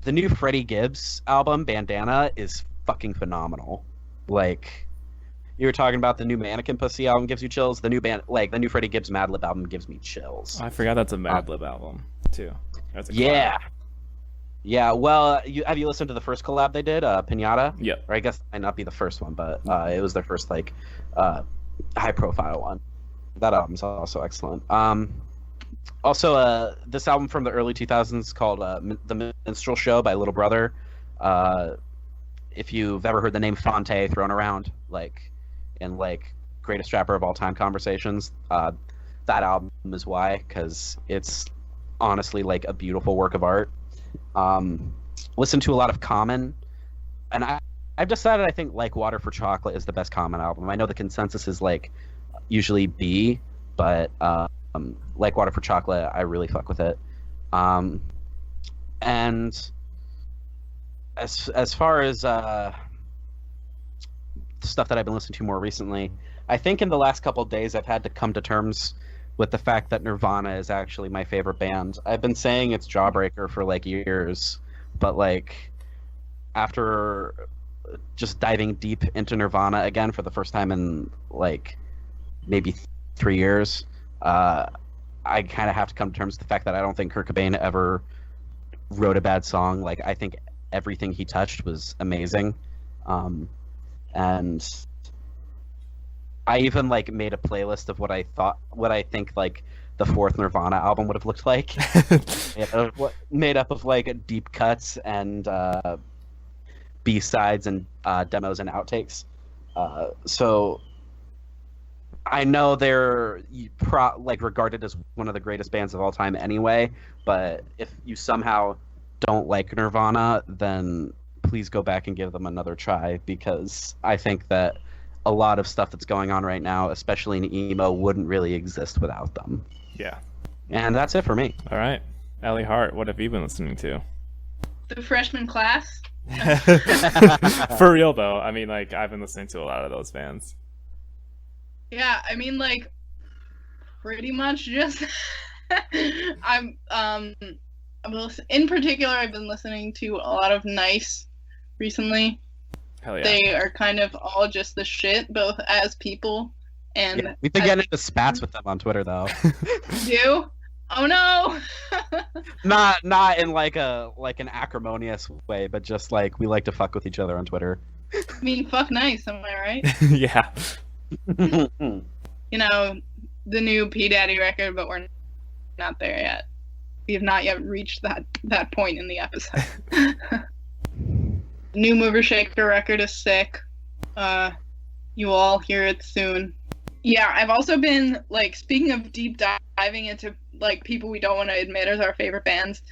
new Freddie Gibbs album, Bandana, is fucking phenomenal. Like. You were talking about the new Mannequin Pussy album gives you chills. The new new Freddie Gibbs Madlib album gives me chills. I forgot that's a Madlib album too. That's a yeah. Yeah. Well, have you listened to the first collab they did, Pinata? Yep. Or I guess it might not be the first one, but it was their first like high profile one. That album's also excellent. Also, this album from the early 2000s called The Minstrel Show by Little Brother. If you've ever heard the name Fonte thrown around, like. In like greatest rapper of all time conversations, that album is why, because it's honestly like a beautiful work of art. Listen to a lot of Common, and I've decided I think Like Water for Chocolate is the best Common album. I know the consensus is like usually B, but Like Water for Chocolate, I really fuck with it. And as far as stuff that I've been listening to more recently, I think in the last couple of days I've had to come to terms with the fact that Nirvana is actually my favorite band. I've been saying it's Jawbreaker for like years, but like after just diving deep into Nirvana again for the first time in like maybe 3 years, I kind of have to come to terms with the fact that I don't think Kurt Cobain ever wrote a bad song. Like I think everything he touched was amazing. And I even like made a playlist of what I think like the fourth Nirvana album would have looked like. Made up of like deep cuts and B-sides and demos and outtakes. So I know they're like regarded as one of the greatest bands of all time anyway, but if you somehow don't like Nirvana, then please go back and give them another try, because I think that a lot of stuff that's going on right now, especially in emo, wouldn't really exist without them. Yeah. And that's it for me. All right. Ellie Hart, what have you been listening to? The freshman class. For real though, I mean, like I've been listening to a lot of those bands. Yeah, I mean, like pretty much just in particular, I've been listening to a lot of Nice recently. Hell yeah. They are kind of all just the shit, both as people And Yeah, we've been getting into spats with them on Twitter though. you? Oh no! not in like an acrimonious way, but just like we like to fuck with each other on Twitter. I mean, fuck nice, am I right? Yeah. You know, the new P Daddy record, but we're not there yet. We have not yet reached that point in the episode. New Mover Shaker record is sick. You will all hear it soon. Yeah, I've also been, like, speaking of deep diving into, like, people we don't want to admit as our favorite bands,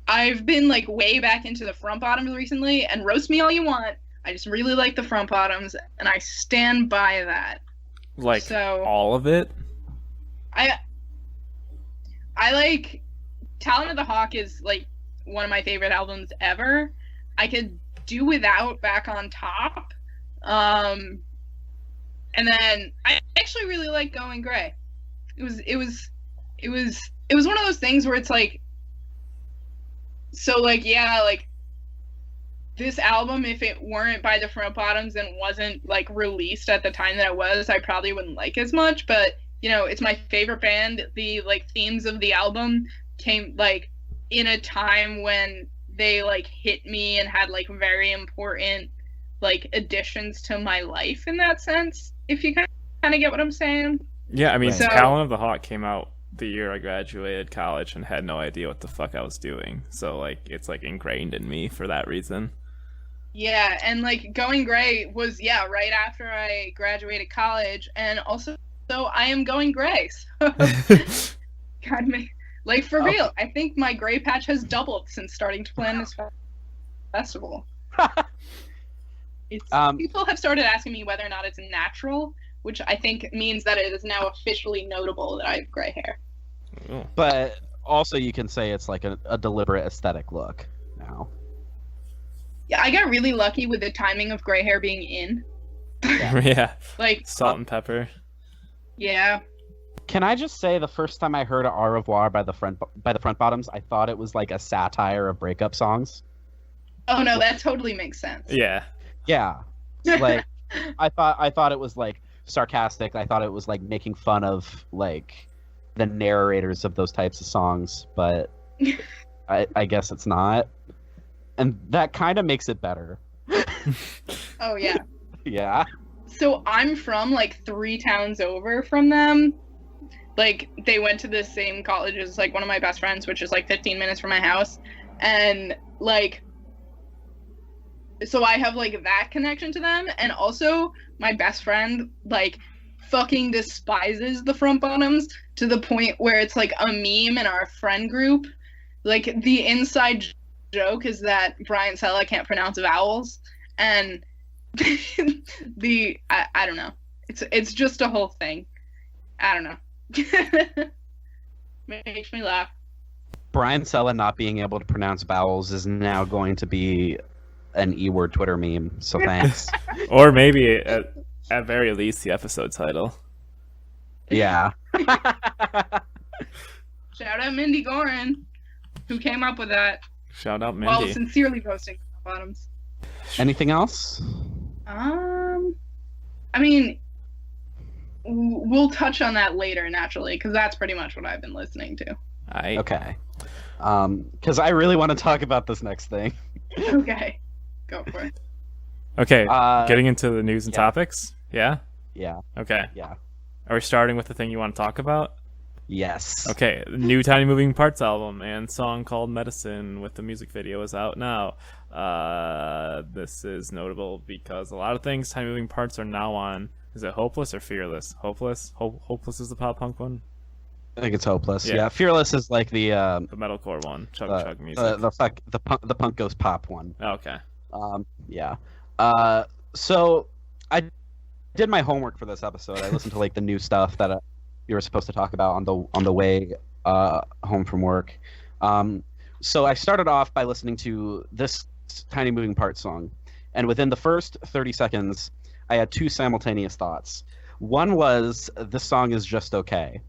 I've been, like, way back into the Front Bottoms recently, and roast me all you want. I just really like the Front Bottoms, and I stand by that. Like, so, all of it? I like Talon of the Hawk is, like, one of my favorite albums ever. I could do without Back on Top. And then I actually really like Going Gray. It was one of those things where it's like, so like, yeah, like this album, if it weren't by the Front Bottoms and wasn't like released at the time that it was, I probably wouldn't like as much, but you know, it's my favorite band. The like themes of the album came like in a time when they like hit me and had like very important like additions to my life in that sense, if you kind of get what I'm saying. Yeah, I mean, So- Talon of the Hawk came out the year I graduated college and had no idea what the fuck I was doing. So, like, it's, like, ingrained in me for that reason. Yeah, and like Going Gray was right after I graduated college, and also so I am going gray. So God, like for real, I think my gray patch has doubled since starting to plan this festival. It's people have started asking me whether or not it's natural, which I think means that it is now officially notable that I have gray hair. Ooh. But also, you can say it's like a deliberate aesthetic look now. Yeah, I got really lucky with the timing of gray hair being in. Yeah. Like Salt and pepper. Yeah. Can I just say the first time I heard Au Revoir by the Front Bottoms, I thought it was like a satire of breakup songs. Oh no, that totally makes sense. Yeah. Yeah, like I thought it was like sarcastic. I thought it was like making fun of like the narrators of those types of songs, but I guess it's not, and that kind of makes it better. Oh yeah. Yeah. So I'm from like 3 towns over from them. Like they went to the same college as like one of my best friends, which is like 15 minutes from my house, and like. So I have like that connection to them, and also my best friend like fucking despises the Front Bottoms to the point where it's like a meme in our friend group. Like the inside joke is that Brian Sella can't pronounce vowels, and I don't know. It's just a whole thing. I don't know. Makes me laugh. Brian Sella not being able to pronounce vowels is now going to be an E-word Twitter meme, so thanks. Or maybe, at very least, the episode title. Yeah. Shout out Mindy Gorin, who came up with that Shout out while Mindy. sincerely roasting Bottoms. Anything else? I mean, we'll touch on that later, naturally, because that's pretty much what I've been listening to. Okay. Because I really want to talk about this next thing. Okay, go for it. Okay, Uh, getting into the news and yeah. topics? Yeah? Yeah. Okay. Yeah. Are we starting with the thing you want to talk about? Yes. Okay, the new Tiny Moving Parts album and song called Medicine with the music video is out now. This is notable because a lot of things Tiny Moving Parts are now on. Is it Hopeless or Fearless? Hopeless? Hopeless is the pop punk one? I think it's Hopeless. Yeah. Yeah. Fearless is like the The metalcore one. Chug music. the punk goes pop one. Oh, okay. Yeah. So I did my homework for this episode. I listened to like the new stuff that you were supposed to talk about on the way home from work. So I started off by listening to this Tiny Moving Parts song, and within the first 30 seconds, I had 2 simultaneous thoughts. One was this song is just okay,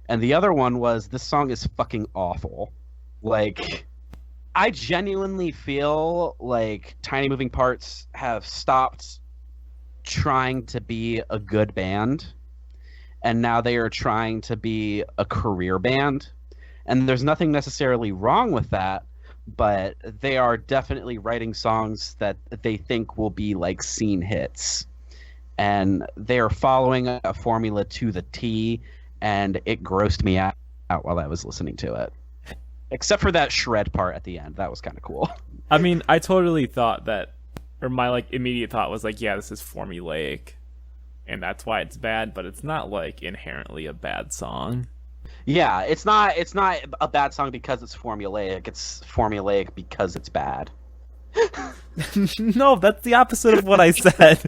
and the other one was this song is fucking awful. Like, I genuinely feel like Tiny Moving Parts have stopped trying to be a good band, and now they are trying to be a career band. And there's nothing necessarily wrong with that, but they are definitely writing songs that they think will be like scene hits. And they are following a formula to the T, and it grossed me out while I was listening to it. Except for that shred part at the end. That was kind of cool. I mean, I totally thought that, or my like immediate thought was like, yeah, this is formulaic, and that's why it's bad, but it's not like inherently a bad song. Yeah, it's not a bad song because it's formulaic. It's formulaic because it's bad. No, that's the opposite of what I said.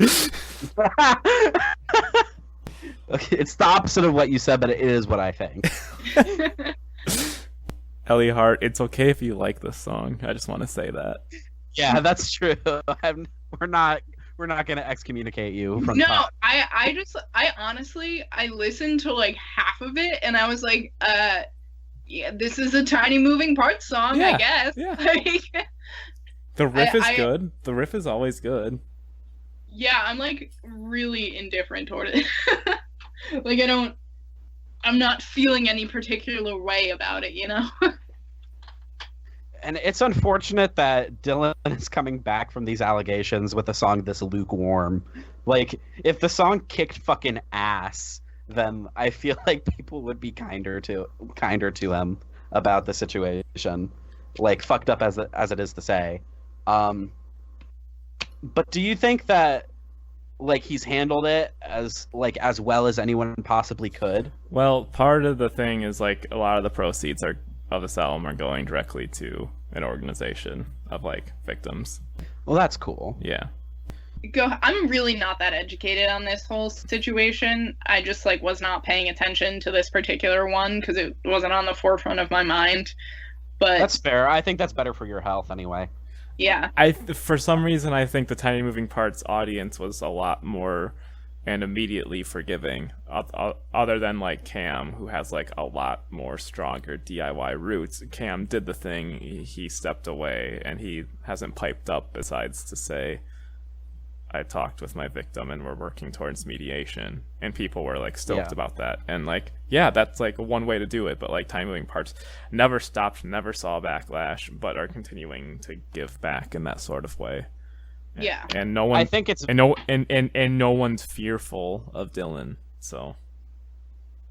Okay, it's the opposite of what you said, but it is what I think. Ellie Hart, it's okay if you like this song. I just want to say that. Yeah, that's true. We're not going to excommunicate you from No, top. I honestly, I listened to like half of it and I was like, yeah, this is a Tiny Moving Parts song, I guess. Yeah. Like, The riff is good. The riff is always good. yeah, I'm like really indifferent toward it. Like I'm not feeling any particular way about it, you know? And it's unfortunate that Dylan is coming back from these allegations with a song this lukewarm. Like, if the song kicked fucking ass, then I feel like people would be kinder to him about the situation. Like, fucked up as it is to say. But do you think that like he's handled it as well as anyone possibly could? Well, part of the thing is like a lot of the proceeds of this album are going directly to an organization of like victims. Well, that's cool. Yeah. I'm really not that educated on this whole situation. I just like was not paying attention to this particular one because it wasn't on the forefront of my mind. But That's fair. I think that's better for your health anyway. yeah. For some reason, I think the Tiny Moving Parts audience was a lot more and immediately forgiving, other than like Cam, who has like a lot more stronger DIY roots. Cam did the thing, he stepped away, and he hasn't piped up besides to say, I talked with my victim and we're working towards mediation, and people were like stoked about that. And like, yeah, that's like one way to do it, but like Tiny Moving Parts never stopped, never saw a backlash, but are continuing to give back in that sort of way. Yeah. And no one, I think it's and no one's fearful of Dylan. So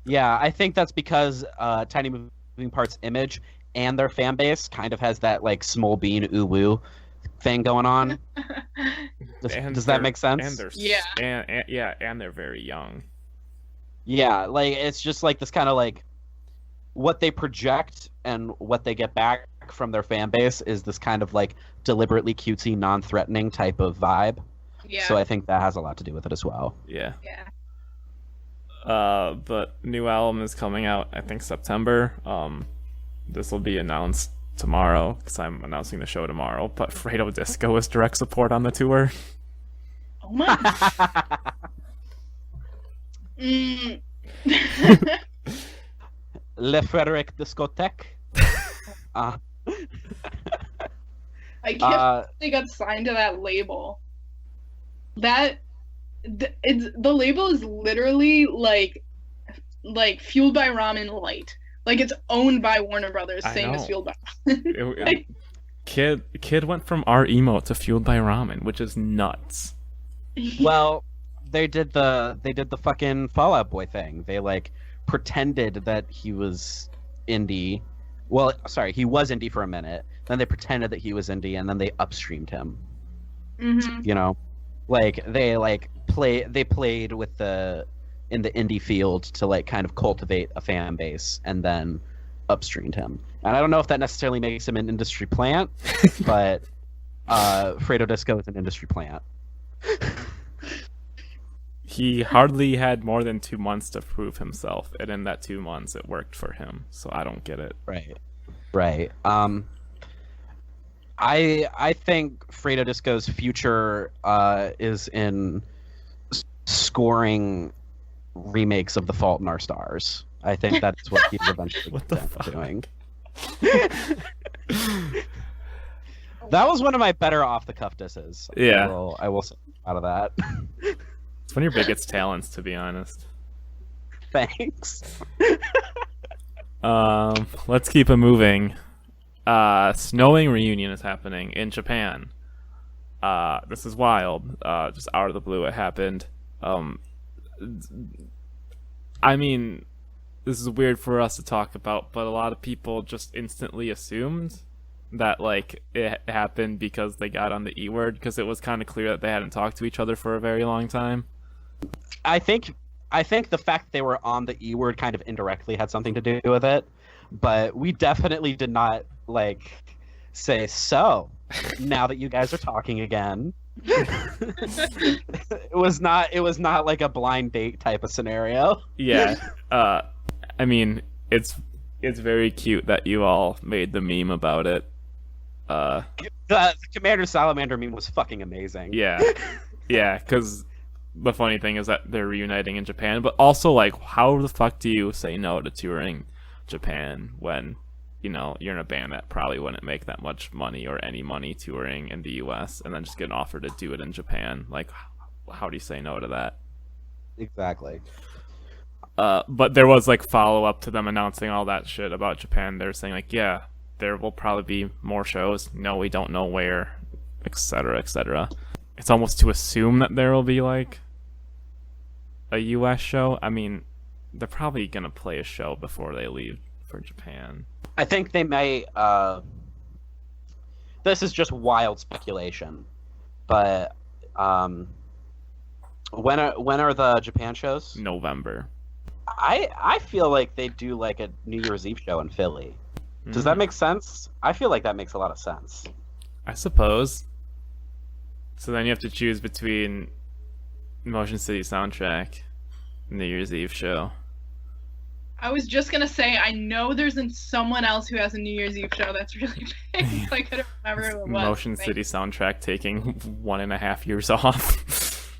yeah, I think that's because Tiny Moving Parts' image and their fan base kind of has that like small bean ooh woo thing going on. Does that make sense? And they're Yeah. and they're very young. Yeah, like it's just like this kind of like what they project and what they get back from their fan base is this kind of like deliberately cutesy, non-threatening type of vibe. Yeah. So I think that has a lot to do with it as well. Yeah. Yeah. But new album is coming out, I think September. This will be announced tomorrow because I'm announcing the show tomorrow. But Fredo Disco is direct support on the tour. Oh my. Mm. Le Frederic Discothèque. I can't believe they got signed to that label. The label is literally like Fueled by Ramen Light. Like it's owned by Warner Brothers, same as Fueled by Ramen. Kid went from our emo to Fueled by Ramen, which is nuts. Well, they did the fucking Fall Out Boy thing. They like pretended that he was indie. Well, sorry, he was indie for a minute. Then they pretended that he was indie, and then they upstreamed him. Mm-hmm. You know, like they played with in the indie field to like kind of cultivate a fan base, and then upstreamed him. And I don't know if that necessarily makes him an industry plant, but Fredo Disco is an industry plant. He hardly had more than 2 months to prove himself, and in that 2 months, it worked for him. So I don't get it. Right. I think Fredo Disco's future is in scoring remakes of The Fault in Our Stars. I think that's what he's eventually What the gonna fuck? be doing. That was one of my better off the cuff disses. Yeah. I will say out of that. It's one of your biggest talents, to be honest. Thanks. Let's keep it moving. Snowing reunion is happening in Japan. This is wild. Just out of the blue, it happened. I mean, this is weird for us to talk about, but a lot of people just instantly assumed that like it happened because they got on the E word, because it was kind of clear that they hadn't talked to each other for a very long time. I think the fact they were on the E word kind of indirectly had something to do with it, but we definitely did not like say, so now that you guys are talking again. It was not like a blind date type of scenario. Yeah. I mean, it's very cute that you all made the meme about it. The Commander Salamander meme was fucking amazing. Yeah. Yeah, because the funny thing is that they're reuniting in Japan, but also, like, how the fuck do you say no to touring Japan when, you know, you're in a band that probably wouldn't make that much money or any money touring in the US, and then just get an offer to do it in Japan? Like, how do you say no to that? Exactly. But there was, like, follow-up to them announcing all that shit about Japan. They were saying, like, yeah, there will probably be more shows. No, we don't know where, etc., etc. It's almost to assume that there will be, like, a US show. I mean, they're probably gonna play a show before they leave for Japan. I think they may. This is just wild speculation, but when are the Japan shows? November. I feel like they do like a New Year's Eve show in Philly. Does that make sense? I feel like that makes a lot of sense. I suppose. So then you have to choose between Motion City Soundtrack and New Year's Eve show. I was just gonna say, I know there's someone else who has a New Year's Eve show that's really big. I couldn't remember who it was. Motion City Soundtrack taking 1.5 years off.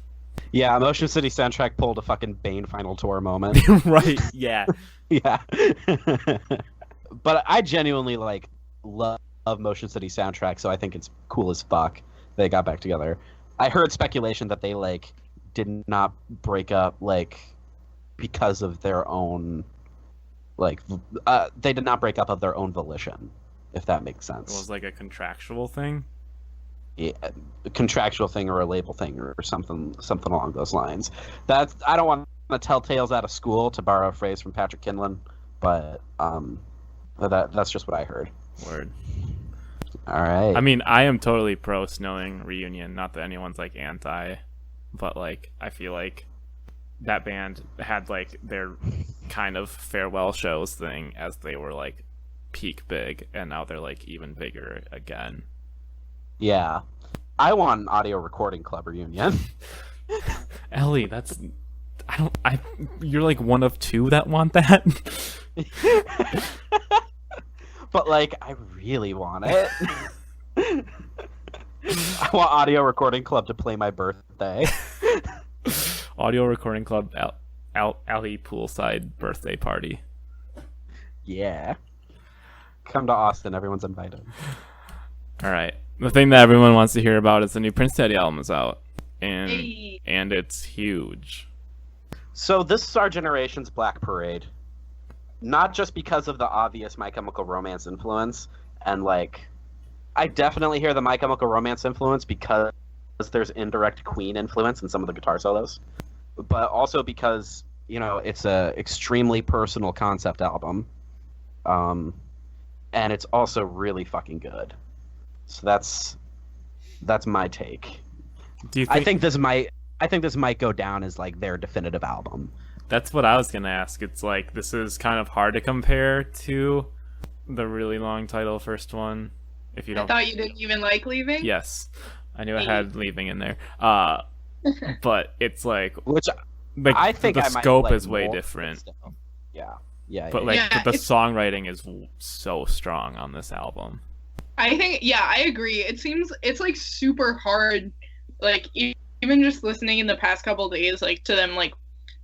Yeah, Motion City Soundtrack pulled a fucking Bane final tour moment. Right, yeah. Yeah. But I genuinely like love Motion City Soundtrack, so I think it's cool as fuck they got back together. I heard speculation that they like did not break up like because of their own like they did not break up of their own volition, if that makes sense. It was like a contractual thing. Yeah, a contractual thing or a label thing or something along those lines. That's I don't want to tell tales out of school, to borrow a phrase from Patrick Kinlan, but that's just what I heard. Word. All right. I mean, I am totally pro Snowing reunion. Not that anyone's like anti, but like I feel like that band had like their kind of farewell shows thing as they were like peak big, and now they're like even bigger again. Yeah, I want an audio recording club reunion. Ellie, you're like one of two that want that. But like, I really want it. I want audio recording club to play my birthday. Audio recording club Alley poolside birthday party. Yeah. Come to Austin, everyone's invited. All right. The thing that everyone wants to hear about is the new Prince Daddy album is out, and Hey. and it's huge. So this is our generation's Black Parade. Not just because of the obvious My Chemical Romance influence, and like, I definitely hear the My Chemical Romance influence because there's indirect Queen influence in some of the guitar solos, but also because, you know, it's a extremely personal concept album, and it's also really fucking good. So that's my take. Do you think, I think this might go down as like their definitive album. That's what I was gonna ask. It's like this is kind of hard to compare to the really long title first one. If you I don't, thought you didn't even like Leaving. yes, I knew I had Leaving in there. But it's like Which I think the I might scope like is way more, different. but still. Yeah. But like Yeah, the it's- songwriting is so strong on this album. I think, yeah, I agree. It seems it's like super hard, like even just listening in the past couple of days, like to them like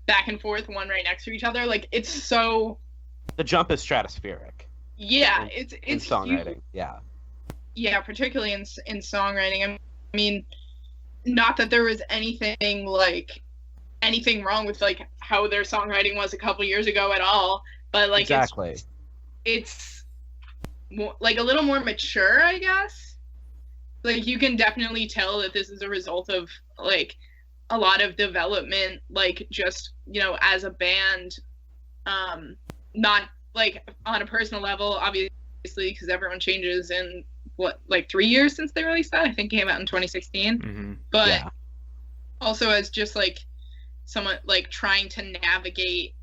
back and forth, one right next to each other. Like it's so, The jump is stratospheric. yeah, In it's songwriting. huge. Yeah. Yeah, particularly in songwriting. I mean, not that there was anything like anything wrong with like how their songwriting was a couple years ago at all, but like Exactly. it's more, like a little more mature, I guess. Like you can definitely tell that this is a result of like a lot of development, like just, you know, as a band, not like on a personal level, obviously, because everyone changes in what, like 3 years since they released that. I think it came out in 2016. Mm-hmm. But Yeah. also as just like someone like trying to navigate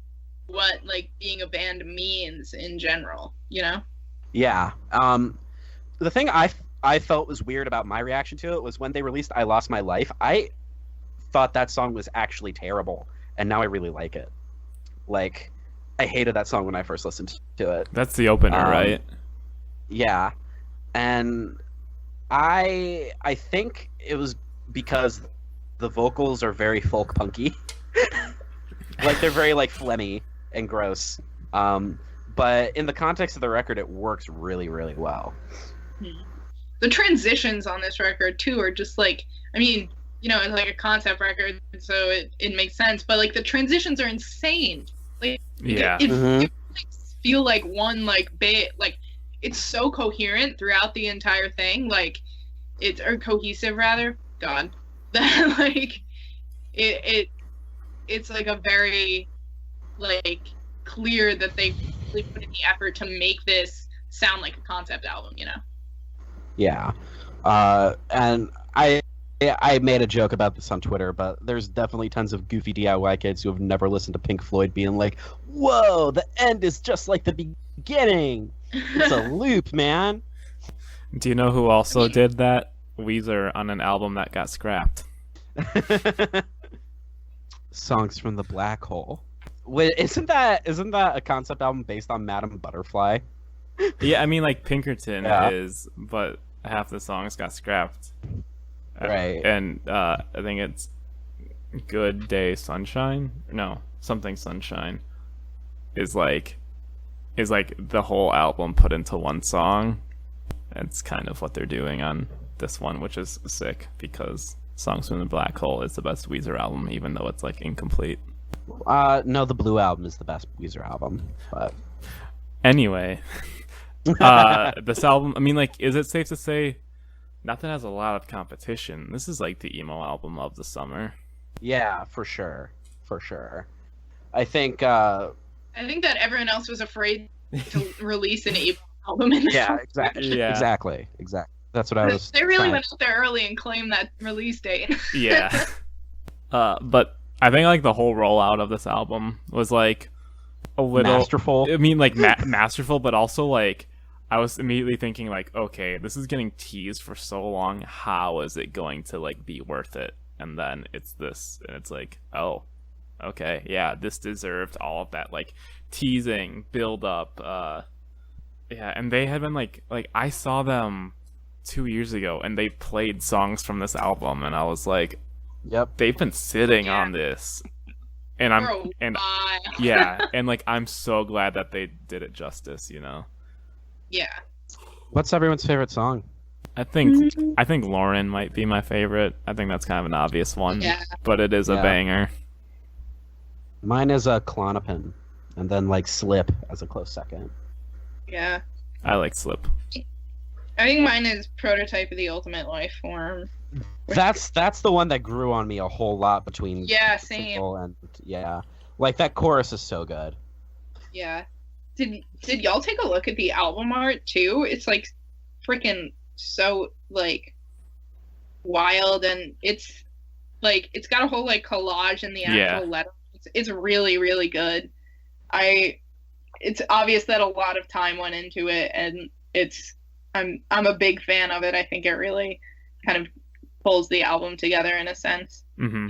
what like being a band means in general, you know? Yeah. The thing I felt was weird about my reaction to it was when they released "I Lost My Life." I thought that song was actually terrible, and now I really like it. Like, I hated that song when I first listened to it. That's the opener, right? Yeah, and I think it was because the vocals are very folk punky. Like they're very like phlegmy and gross. But in the context of the record, it works really, really well. The transitions on this record too are just like, I mean, you know, it's like a concept record, so it makes sense. But like the transitions are insane. Like Yeah. it feel like one like bit, like it's so coherent throughout the entire thing. Like it's or cohesive rather. God, that like it's like a very like clear that they really put in the effort to make this sound like a concept album. You know. Yeah, and I made a joke about this on Twitter, but there's definitely tons of goofy DIY kids who have never listened to Pink Floyd being like, "Whoa, the end is just like the beginning. It's a loop, man." Do you know who also did that? Weezer on an album that got scrapped. Songs from the Black Hole. Wait, isn't that a concept album based on Madame Butterfly? Yeah, I mean, like Pinkerton Yeah. is, but half the songs got scrapped. Right. And I think it's Good Day Sunshine. No, something Sunshine is like the whole album put into one song. That's kind of what they're doing on this one, which is sick because Songs from the Black Hole is the best Weezer album, even though it's like incomplete. No, the Blue Album is the best Weezer album. But Anyway, this album, I mean, like, is it safe to say, not that it has a lot of competition, this is like the emo album of the summer. yeah, for sure. I think I think that everyone else was afraid to release an April album in this yeah, one. exactly. Yeah. Exactly. That's what I was. They really trying- went out there early and claimed that release date. Yeah. But I think like the whole rollout of this album was like a little masterful. I mean, like masterful, but also like I was immediately thinking like, okay, this is getting teased for so long. How is it going to like be worth it? And then it's this, and it's like, oh, okay, yeah, this deserved all of that like teasing, build up. Yeah, and they had been like I saw them 2 years ago, and they played songs from this album, and I was like, Yep. they've been sitting Yeah. on this, and yeah, and like I'm so glad that they did it justice, you know. Yeah. What's everyone's favorite song? I think Lauren might be my favorite. I think that's kind of an obvious one, Yeah. but it is a Yeah. banger. Mine is a Klonopin, and then like Slip as a close second. Yeah. I like Slip. I think mine is Prototype of the Ultimate Life Form. That's the one that grew on me a whole lot between Yeah, same. single and like that chorus is so good. Yeah. Did y'all take a look at the album art too? It's like freaking so like wild, and it's like it's got a whole like collage in the actual Yeah. letter. It's really, really good. It's obvious that a lot of time went into it, and I'm a big fan of it. I think it really kind of pulls the album together in a sense. Mm-hmm.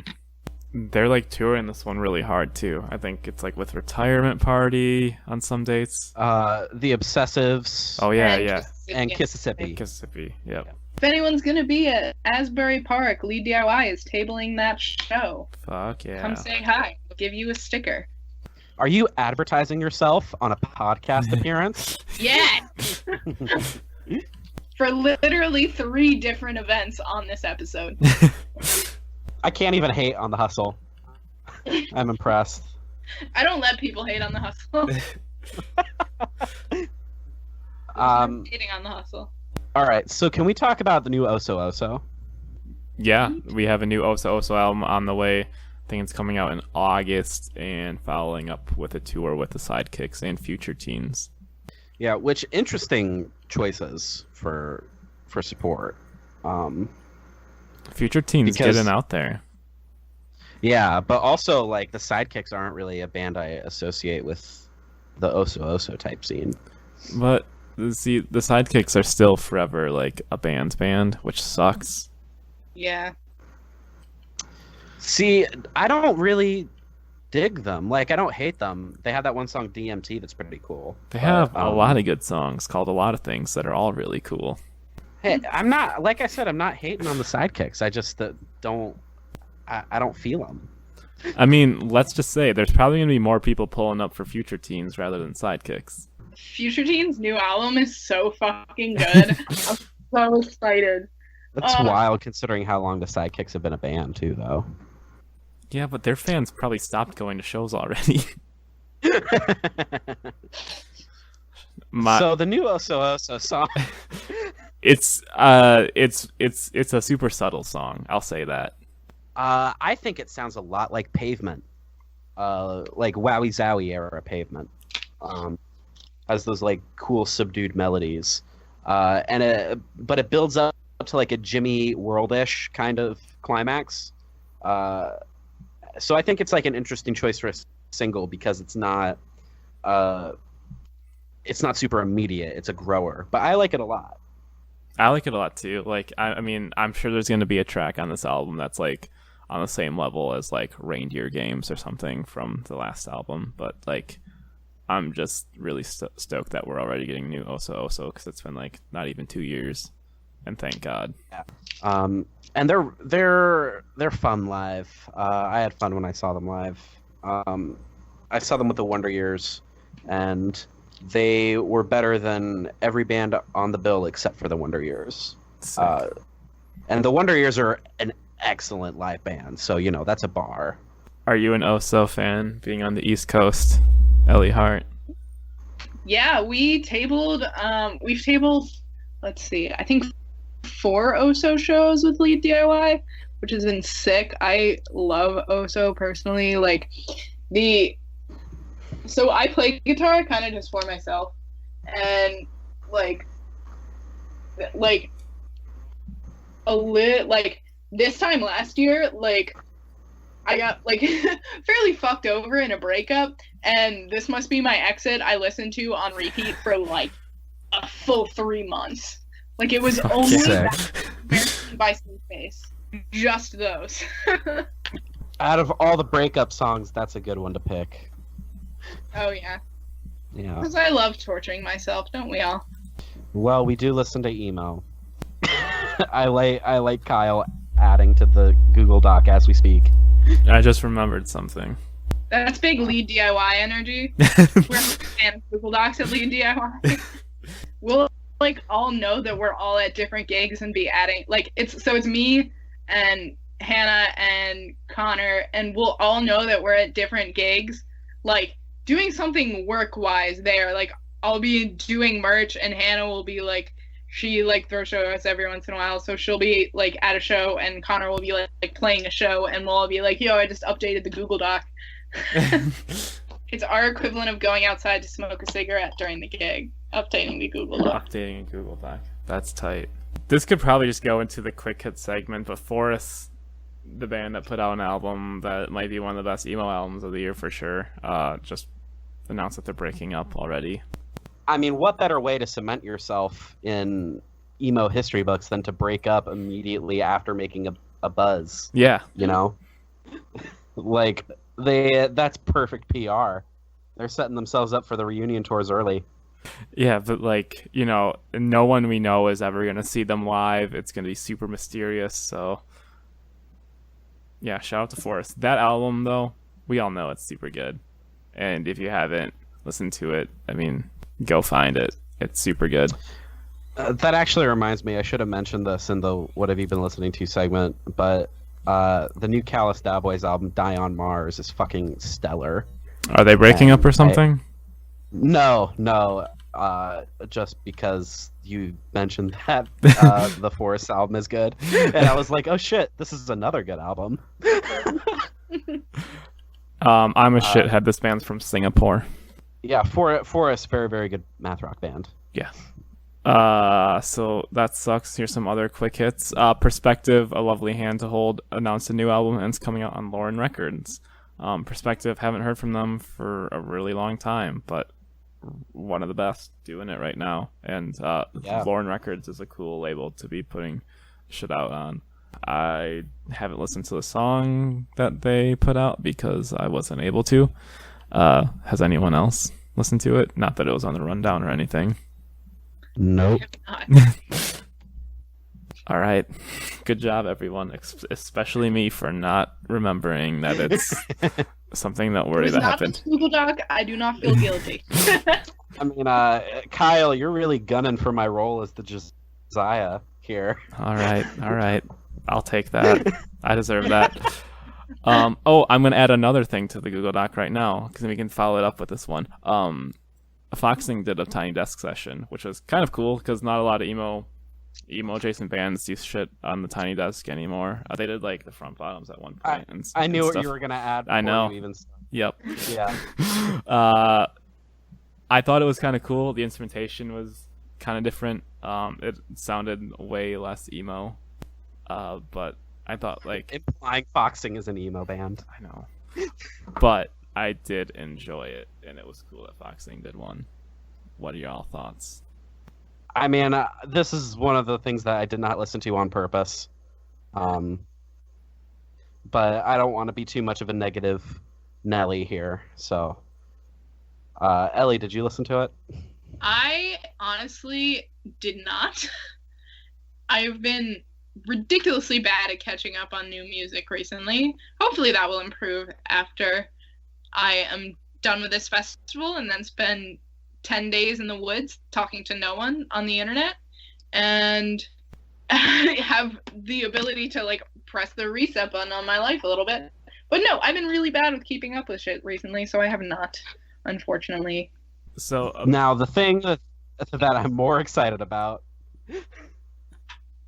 They're like touring this one really hard too. I think it's like with Retirement Party on some dates. The Obsessives. Oh yeah, And yeah. And Kississippi. Mississippi. Yep. If anyone's gonna be at Asbury Park, L.E.A.D DIY is tabling that show. Fuck yeah. Come say hi. We'll give you a sticker. Are you advertising yourself on a podcast appearance? Yeah. For literally 3 different events on this episode. I can't even hate on the hustle. I'm impressed. I don't let people hate on the hustle. Hating on the hustle. All right, so can we talk about the new Oso Oso? Yeah, we have a new Oso Oso album on the way. I think it's coming out in August and following up with a tour with the Sidekicks and Future Teens. Yeah, which interesting choices for support. Future Teens getting out there. Yeah, but also like the Sidekicks aren't really a band I associate with the Oso Oso type scene. But see, the Sidekicks are still forever like a band, which sucks. Yeah. See, I don't really dig them. Like, I don't hate them. They have that one song DMT that's pretty cool. They have a lot of good songs called A Lot of Things that are all really cool. Hey, I'm not, like I said, I'm not hating on the Sidekicks. I just don't, I don't feel them. I mean, let's just say there's probably going to be more people pulling up for Future Teens rather than Sidekicks. Future Teens' new album is so fucking good. I'm so excited. That's wild considering how long the Sidekicks have been a band, too, though. Yeah, but their fans probably stopped going to shows already. So the new Oso Oso song. It's a super subtle song. I'll say that. I think it sounds a lot like Pavement, like Wowie Zowie era Pavement, has those like cool subdued melodies, but it builds up to like a Jimmy World-ish kind of climax. So I think it's like an interesting choice for a single because it's not super immediate. It's a grower, but I like it a lot. I like it a lot too. Like, I mean, I'm sure there's going to be a track on this album that's like on the same level as like Reindeer Games or something from the last album. But like, I'm just really stoked that we're already getting new Oso Oso because it's been like not even 2 years, and thank God. Yeah. And they're fun live. I had fun when I saw them live. I saw them with the Wonder Years, and they were better than every band on the bill except for the Wonder Years. And the Wonder Years are an excellent live band, so you know that's a bar. Are you an Oso fan, being on the East Coast, Ellie Hart? Yeah, we've tabled, let's see, I think 4 Oso shows with Lead DIY, which has been sick. I love Oso personally. like So I play guitar kind of just for myself, and like this time last year, like I got like fairly fucked over in a breakup, and This Must Be My Exit I listened to on repeat for like a full 3 months. Like it was only that by Space, just those. Out of all the breakup songs, that's a good one to pick. Oh yeah. Yeah. Because I love torturing myself, don't we all? Well, we do listen to emo. I like Kyle adding to the Google Doc as we speak. I just remembered something. That's big Lead DIY energy. We're fans of Google Docs at Lead DIY. We'll like all know that we're all at different gigs and be adding like it's me and Hannah and Connor, and we'll all know that we're at different gigs, like doing something work-wise there. Like I'll be doing merch and Hannah will be like, she like throws shows every once in a while, so she'll be like at a show and Connor will be like playing a show, and we'll all be like, yo, I just updated the Google Doc. It's our equivalent of going outside to smoke a cigarette during the gig, updating the Google Doc. Updating a Google Doc. That's tight. This could probably just go into the quick hit segment, but Forest, the band that put out an album that might be one of the best emo albums of the year for sure, just announced that they're breaking up already. I mean, what better way to cement yourself in emo history books than to break up immediately after making a buzz? Yeah. You know? Like, that's perfect PR. They're setting themselves up for the reunion tours early. Yeah, but like, you know, no one we know is ever going to see them live. It's going to be super mysterious, so yeah, shout out to Forest. That album, though, we all know it's super good. And if you haven't listened to it, I mean, go find it. It's super good. That actually reminds me, I should have mentioned this in the What Have You Been Listening To segment, but the new Callous Cowboys album, Die on Mars, is fucking stellar. Are they breaking up or something? No, just because you mentioned that the Forest album is good, and I was like, oh shit, this is another good album. I'm a shithead. This band's from Singapore. Yeah, Forest, very, very good math rock band. Yeah. So that sucks. Here's some other quick hits. Perspective, A Lovely Hand to Hold, announced a new album and it's coming out on L.E.A.D Records. Perspective, haven't heard from them for a really long time, but one of the best doing it right now. And L.E.A.D Records is a cool label to be putting shit out on. I haven't listened to the song that they put out because I wasn't able to. Has anyone else listened to it? Not that it was on the rundown or anything. Nope. All right. Good job, everyone, especially me for not remembering that it's something noteworthy that happened. Google Doc. I do not feel guilty. I mean, Kyle, you're really gunning for my role as the Josiah here. All right. I'll take that. I deserve that. I'm going to add another thing to the Google Doc right now because we can follow it up with this one. Foxing did a Tiny Desk session, which was kind of cool because not a lot of emo adjacent bands do shit on the Tiny Desk anymore. They did like the front bottoms at one point. I knew what stuff. you were gonna add. I know. You even... Yep. Yeah. I thought it was kind of cool. The instrumentation was kind of different. It sounded way less emo. But I thought like implying Foxing is an emo band. I know. But I did enjoy it, and it was cool that Foxing did one. What are y'all thoughts? I mean, this is one of the things that I did not listen to on purpose. But I don't want to be too much of a negative Nelly here. So, Ellie, did you listen to it? I honestly did not. I've been ridiculously bad at catching up on new music recently. Hopefully that will improve after I am done with this festival and then spend 10 days in the woods talking to no one on the internet and have the ability to like press the reset button on my life a little bit. But no, I've been really bad with keeping up with shit recently, so I have not, unfortunately. So now the thing that I'm more excited about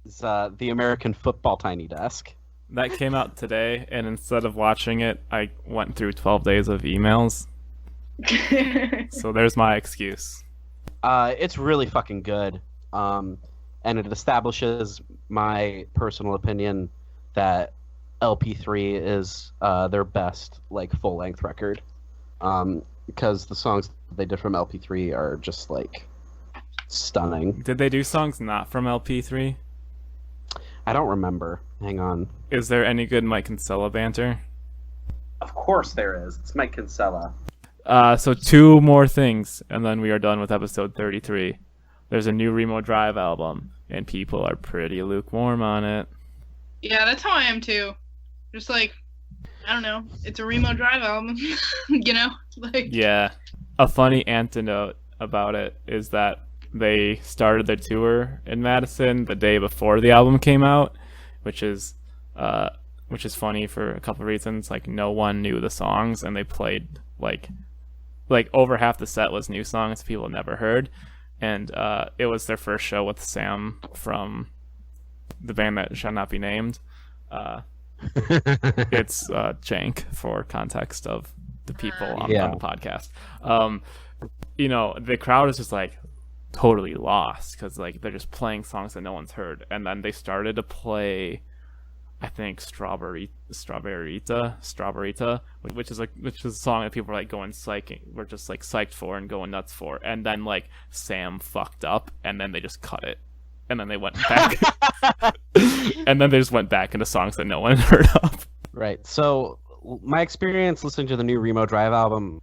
is the American Football Tiny Desk. That came out today, and instead of watching it, I went through 12 days of emails. So there's my excuse. It's really fucking good. And it establishes my personal opinion that LP3 is their best like full-length record. Because the songs they did from LP3 are just like stunning. Did they do songs not from LP3? I don't remember. Hang on. Is there any good Mike Kinsella banter? Of course there is. It's Mike Kinsella. So 2 more things, and then we are done with episode 33. There's a new Remo Drive album, and people are pretty lukewarm on it. Yeah, that's how I am too. Just like, I don't know, it's a Remo Drive album, you know? Like... Yeah. A funny anecdote about it is that they started their tour in Madison the day before the album came out, which is funny for a couple of reasons. Like, no one knew the songs, and they played like over half the set was new songs people never heard, and it was their first show with Sam from the band that shall not be named. It's Jank for context of the people on the podcast. You know, the crowd is just like totally lost because like they're just playing songs that no one's heard, and then they started to play, I think, Strawberryta, which is a song that people are like going we're just like psyched for and going nuts for, and then like Sam fucked up, and then they just cut it, and then they went back, and then they just went back into songs that no one had heard of. Right. So my experience listening to the new Remo Drive album,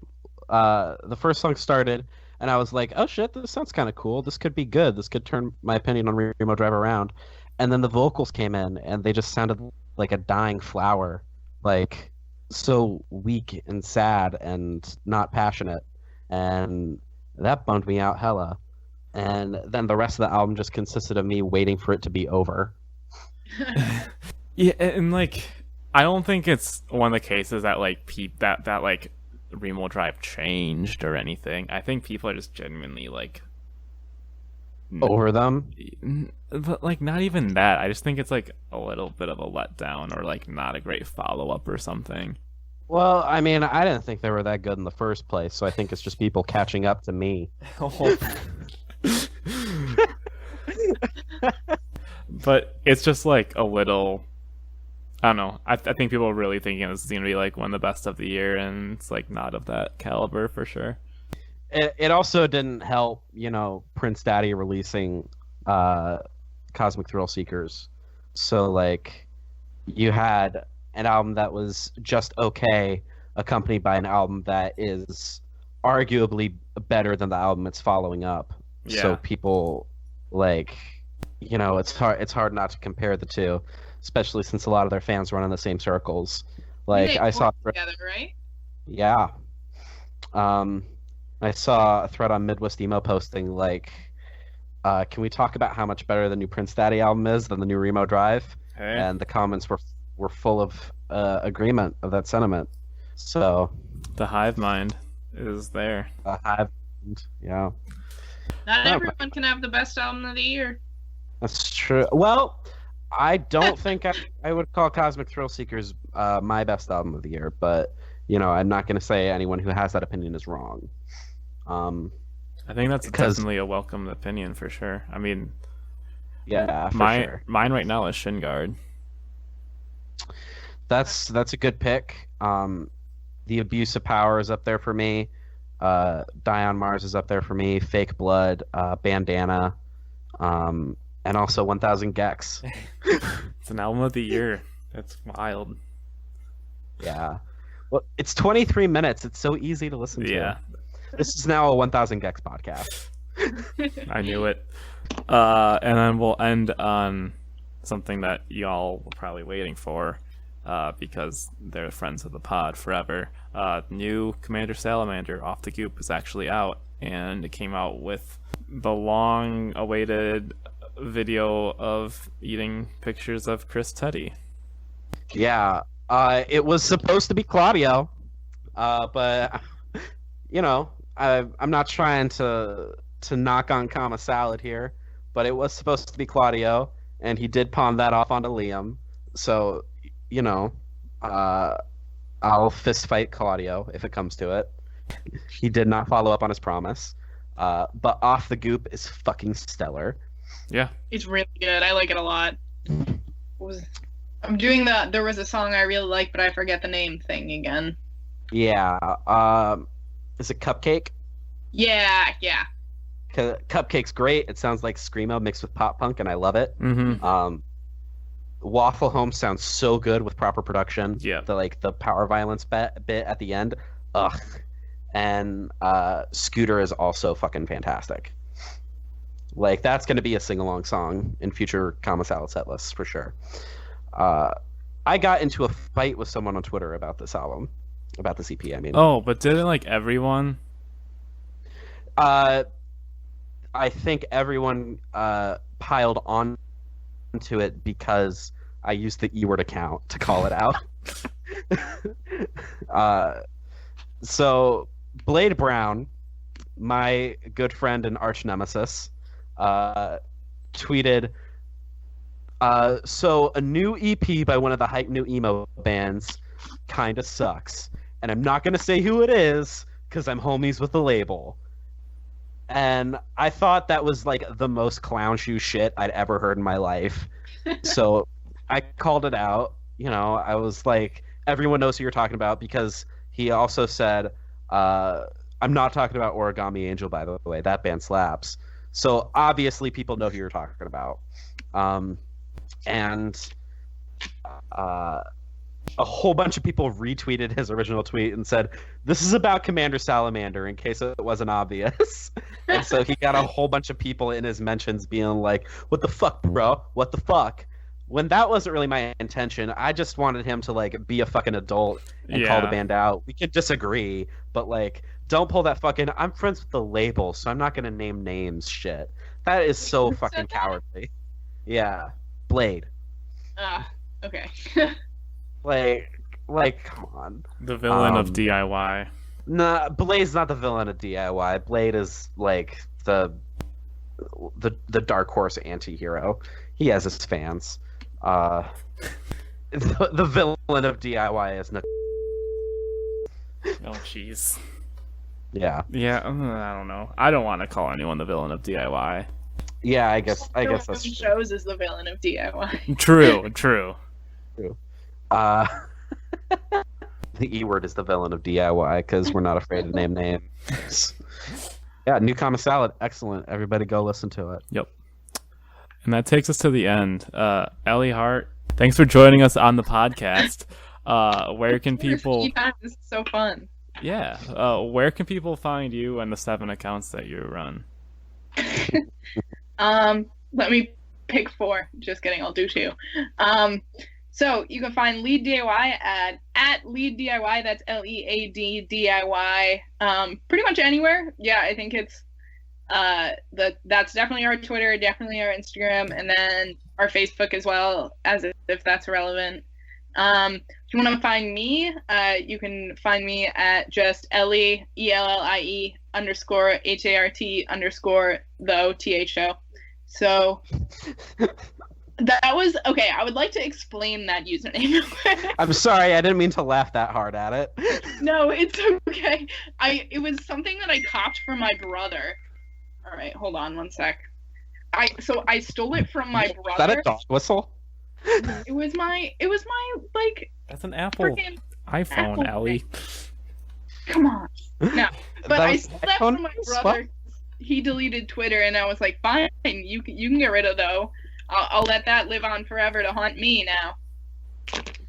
the first song started, and I was like, oh shit, this sounds kind of cool. This could be good. This could turn my opinion on Remo Drive around. And then the vocals came in, and they just sounded like a dying flower, like so weak and sad and not passionate, and that bummed me out hella. And then the rest of the album just consisted of me waiting for it to be over. Yeah, and like I don't think it's one of the cases that like that like Remo Drive changed or anything. I think people are just genuinely like Over them. but like not even that. I just think it's like a little bit of a letdown or like not a great follow-up or something. Well, I mean, I didn't think they were that good in the first place, so I think it's just people catching up to me. But it's just like a little, I don't know. I think people are really thinking this is going to be like one of the best of the year, and it's like not of that caliber for sure. It also didn't help, Prince Daddy releasing Cosmic Thrill Seekers. So, like, you had an album that was just okay, accompanied by an album that is arguably better than the album it's following up. Yeah. So people, like, it's hard not to compare the two, especially since a lot of their fans run in the same circles. Like, They I saw... toured together, right? Yeah. I saw a thread on Midwest Emo posting, like, can we talk about how much better the new Prince Daddy album is than the new Remo Drive? Hey. And the comments were full of agreement of that sentiment. So... The hive mind is there. Yeah. Not Oh, everyone can have the best album of the year. That's true. Well, I don't think I would call Cosmic Thrill Seekers my best album of the year, but, I'm not going to say anyone who has that opinion is wrong. I think that's definitely a welcome opinion for sure. I mean, yeah, for sure. Mine right now is Shin-Guard. That's a good pick. The Abuse of Power is up there for me. Die on Mars is up there for me. Fake Blood, Bandana, and also 1000 Gex. It's an album of the year. That's wild. Yeah. Well, it's 23 minutes. It's so easy to listen to. Yeah. This is now a 1000 Gex podcast. I knew it. And then we'll end on something that y'all were probably waiting for, because they're friends of the pod forever. New Commander Salamander Off the Goop is actually out, and it came out with the long-awaited video of eating pictures of Chris Teddy. Yeah. It was supposed to be Claudio, but I'm not trying to knock on Kama Salad here, but it was supposed to be Claudio, and he did pawn that off onto Liam. So, I'll fist fight Claudio if it comes to it. He did not follow up on his promise. But Off the Goop is fucking stellar. Yeah. It's really good. I like it a lot. I'm doing there was a song I really like, but I forget the name thing again. Yeah. Is it Cupcake? Yeah. Cupcake's great. It sounds like Screamo mixed with pop punk, and I love it. Mm-hmm. Waffle Home sounds so good with proper production. Yeah. The power violence bit at the end. Ugh. And Scooter is also fucking fantastic. Like, that's going to be a sing-along song in future Kama Salad set lists for sure. I got into a fight with someone on Twitter about this album. About this EP, I mean. Oh, but didn't like everyone? I think everyone piled on to it because I used the E-word account to call it out. So Blade Brown, my good friend and arch nemesis, tweeted, so a new EP by one of the hype new emo bands kind of sucks. And I'm not going to say who it is because I'm homies with the label. And I thought that was like the most clown shoe shit I'd ever heard in my life. So I called it out. I was like, everyone knows who you're talking about, because he also said, I'm not talking about Origami Angel, by the way. That band slaps. So obviously people know who you're talking about. And a whole bunch of people retweeted his original tweet and said, this is about Commander Salamander, in case it wasn't obvious. And so he got a whole bunch of people in his mentions being like, what the fuck, bro? What the fuck? When that wasn't really my intention. I just wanted him to like be a fucking adult and call the band out. We could disagree, but like, don't pull that fucking I'm friends with the label, so I'm not gonna name names shit. That is so fucking cowardly. Yeah. Blade. Okay. come on. The villain of DIY. Nah, Blade's not the villain of DIY. Blade is like the dark horse anti-hero. He has his fans. The villain of DIY is not. Oh, jeez. Yeah. Yeah, I don't know. I don't want to call anyone the villain of DIY. Yeah, I guess that's true. Shows is the villain of DIY. True. The E word is the villain of DIY because we're not afraid to name names. Yeah, New Common Salad, excellent. Everybody go listen to it. Yep. And that takes us to the end. Ellie Hart, thanks for joining us on the podcast. Where can people? This is so fun. Yeah. Where can people find you and the 7 accounts that you run? Let me pick 4. Just kidding, I'll do 2. So you can find L.E.A.D DIY at L.E.A.D DIY. That's L.E.A.D DIY. Pretty much anywhere. Yeah, I think it's that's definitely our Twitter, definitely our Instagram, and then our Facebook as well, as if that's relevant. If you want to find me, you can find me at just Ellie ELLIE _HART _ the OTH show. So that was okay. I would like to explain that username. I'm sorry, I didn't mean to laugh that hard at it. No, it's okay. It was something that I copied from my brother. All right, hold on one sec. I stole it from my brother. Is that a dog whistle? It was my like. That's an Apple Freaking iPhone, Apple Ellie. Come on. No, but I stole that iPhone from my as brother. well? He deleted Twitter, and I was like, fine, you can get rid of though. I'll let that live on forever to haunt me now.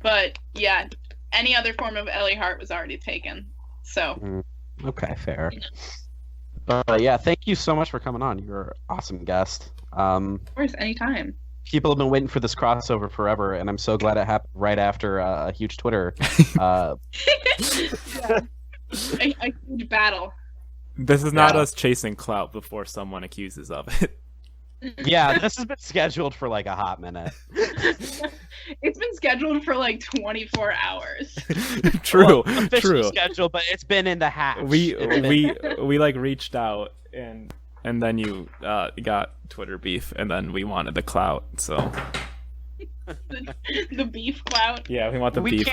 But yeah, any other form of Ellie Hart was already taken. So. Okay, fair. Yeah, thank you so much for coming on. You're an awesome guest. Of course, anytime. People have been waiting for this crossover forever, and I'm so glad it happened right after a huge Twitter. Yeah. A huge battle. This is not us chasing clout before someone accuses of it. Yeah, this has been scheduled for like a hot minute. It's been scheduled for like 24 hours. True. Officially scheduled, but it's been in the hatch. We like reached out and then you got Twitter beef, and then we wanted the clout. So the beef clout. yeah, we want the beef.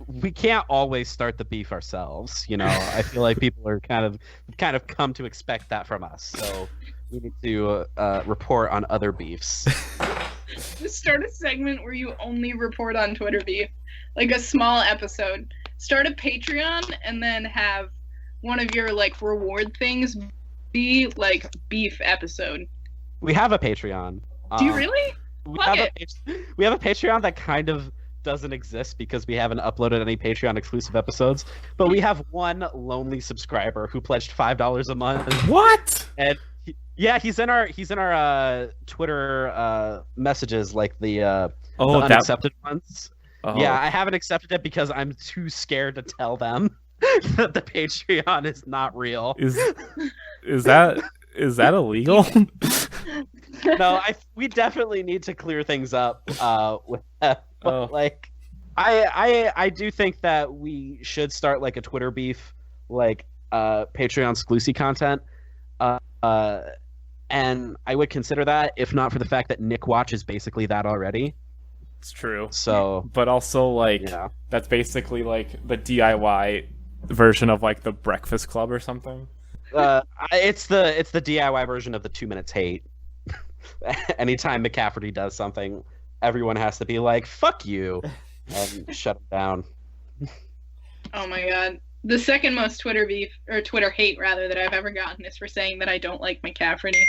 We can't always start the beef ourselves. You know, I feel like people are kind of come to expect that from us. So we need to report on other beefs. Just start a segment where you only report on Twitter beef, like a small episode. Start a Patreon and then have one of your like reward things be like beef episode. We have a Patreon. Do you really? We have a Patreon that kind of doesn't exist because we haven't uploaded any Patreon exclusive episodes. But we have one lonely subscriber who pledged $5 a month. What? And he's in our Twitter messages, like the unaccepted ones. Oh. Yeah, I haven't accepted it because I'm too scared to tell them that the Patreon is not real. Is that illegal? No, we definitely need to clear things up with that. But, like, I do think that we should start like a Twitter beef, like Patreon exclusive content. And I would consider that if not for the fact that Nick Watch is basically that already. It's true. So, but also like that's basically like the DIY version of like the Breakfast Club or something. It's the DIY version of the 2 minutes hate. Anytime McCafferty does something, everyone has to be like, fuck you, and shut him down. Oh my god. The second most Twitter beef, or Twitter hate rather, that I've ever gotten is for saying that I don't like McCafferty.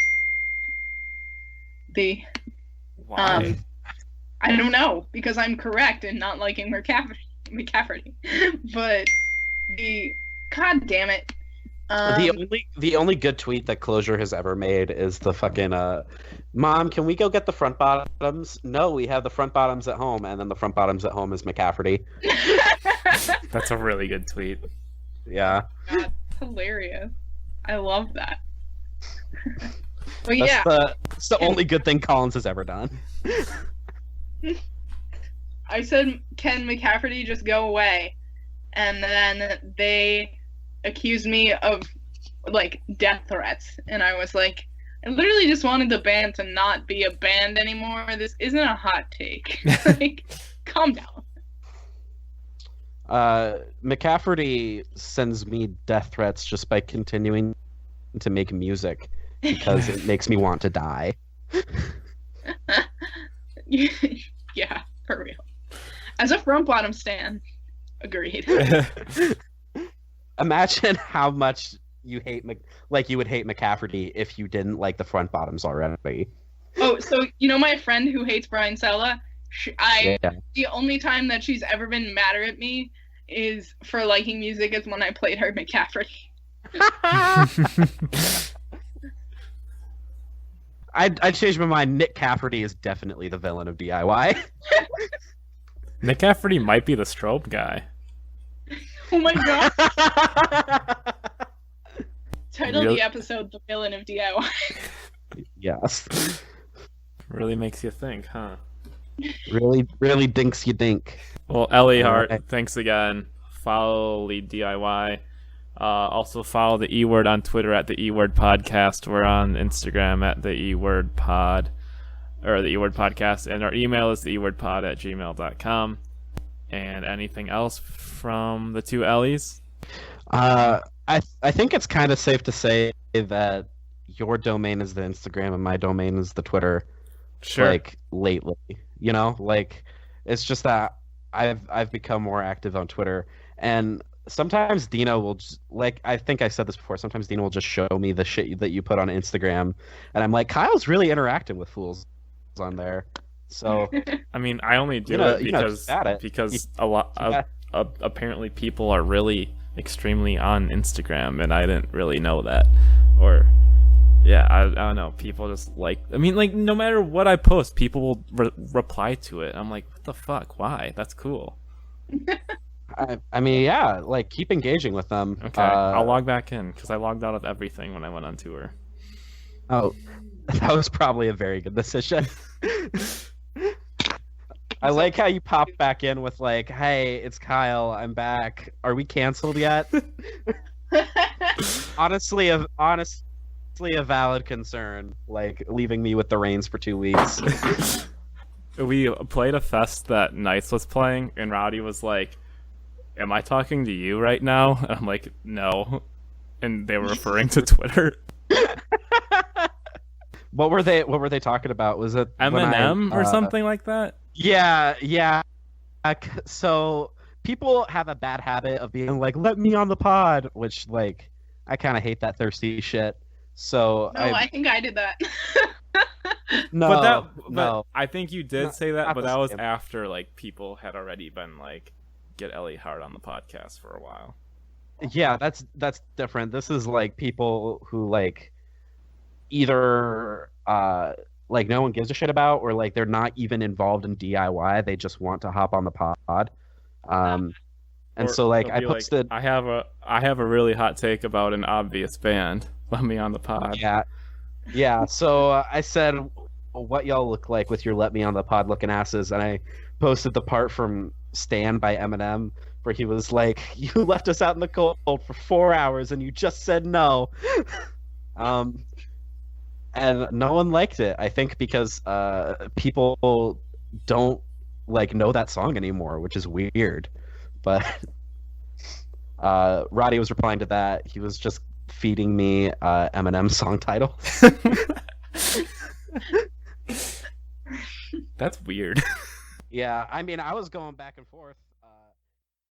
Why? I don't know, because I'm correct in not liking McCafferty. But god damn it. The only good tweet that Closure has ever made is the fucking Mom, can we go get the front bottoms? No, we have the front bottoms at home, and then the front bottoms at home is McCafferty. That's a really good tweet. Yeah. God, hilarious. I love that. But That's the only good thing Collins has ever done. I said, can McCafferty just go away? And then they accused me of like death threats, and I was like, I literally just wanted the band to not be a band anymore. This isn't a hot take. Like, calm down. McCafferty sends me death threats just by continuing to make music because it makes me want to die. Yeah, for real. As a front bottom stan, agreed. Imagine how much you hate you would hate McCafferty if you didn't like the front bottoms already. Oh, so you know my friend who hates Brian Sella? The only time that she's ever been madder at me is for liking music is when I played her McCafferty. I changed my mind. Nick Cafferty is definitely the villain of DIY. Nick Cafferty might be the strobe guy. Oh my god. Title Really? the episode "The Villain of DIY." Yes. Really makes you think, huh? Really dinks you dink. Well, Ellie Hart, thanks again. Follow L.E.A.D DIY. Also follow the E-Word on Twitter at the E-Word Podcast. We're on Instagram at the E-Word Pod, or the E-Word Podcast, and our email is the ewordpod@gmail.com. And anything else from the two Ellies? I think it's kind of safe to say that your domain is the Instagram and my domain is the Twitter. Sure. Like lately, you know, like it's just that I've become more active on Twitter, and sometimes Dino will just, like, I think I said this before, sometimes Dino will just show me the shit that you put on Instagram, and I'm like, Kyle's really interacting with fools on there. So I mean, I only do it because a lot of apparently people are really extremely on Instagram, and I didn't really know that. Or yeah, I don't know. People just like, I mean, like, no matter what I post, people will reply to it. I'm like, what the fuck? Why? That's cool. I mean, yeah, like, keep engaging with them. Okay, I'll log back in because I logged out of everything when I went on tour. Oh, that was probably a very good decision. I like how you pop back in with like, "Hey, it's Kyle. I'm back. Are we canceled yet?" honestly, a valid concern. Like leaving me with the reins for 2 weeks. We played a fest that Nice was playing, and Rowdy was like, "Am I talking to you right now?" And I'm like, "No," and they were referring to Twitter. What were they talking about? Was it Eminem or something like that? Yeah. So people have a bad habit of being like, "Let me on the pod," which, like, I kind of hate that thirsty shit. So No, I think I did that. No, I think you did say that, but that was same. after like people had already been like, get Ellie Hart on the podcast for a while. Yeah, that's different. This is like people who like either like no one gives a shit about, or like they're not even involved in DIY. They just want to hop on the pod. And so like I posted, I have a really hot take about an obvious band. Let me on the pod. Yeah. So I said, "What y'all look like with your let me on the pod looking asses," and I posted the part from "Stand" by Eminem where he was like, "You left us out in the cold for 4 hours and you just said no." And no one liked it. I think because people don't like know that song anymore, which is weird. But Roddy was replying to that. He was just feeding me Eminem song titles. That's weird. Yeah, I mean, I was going back and forth.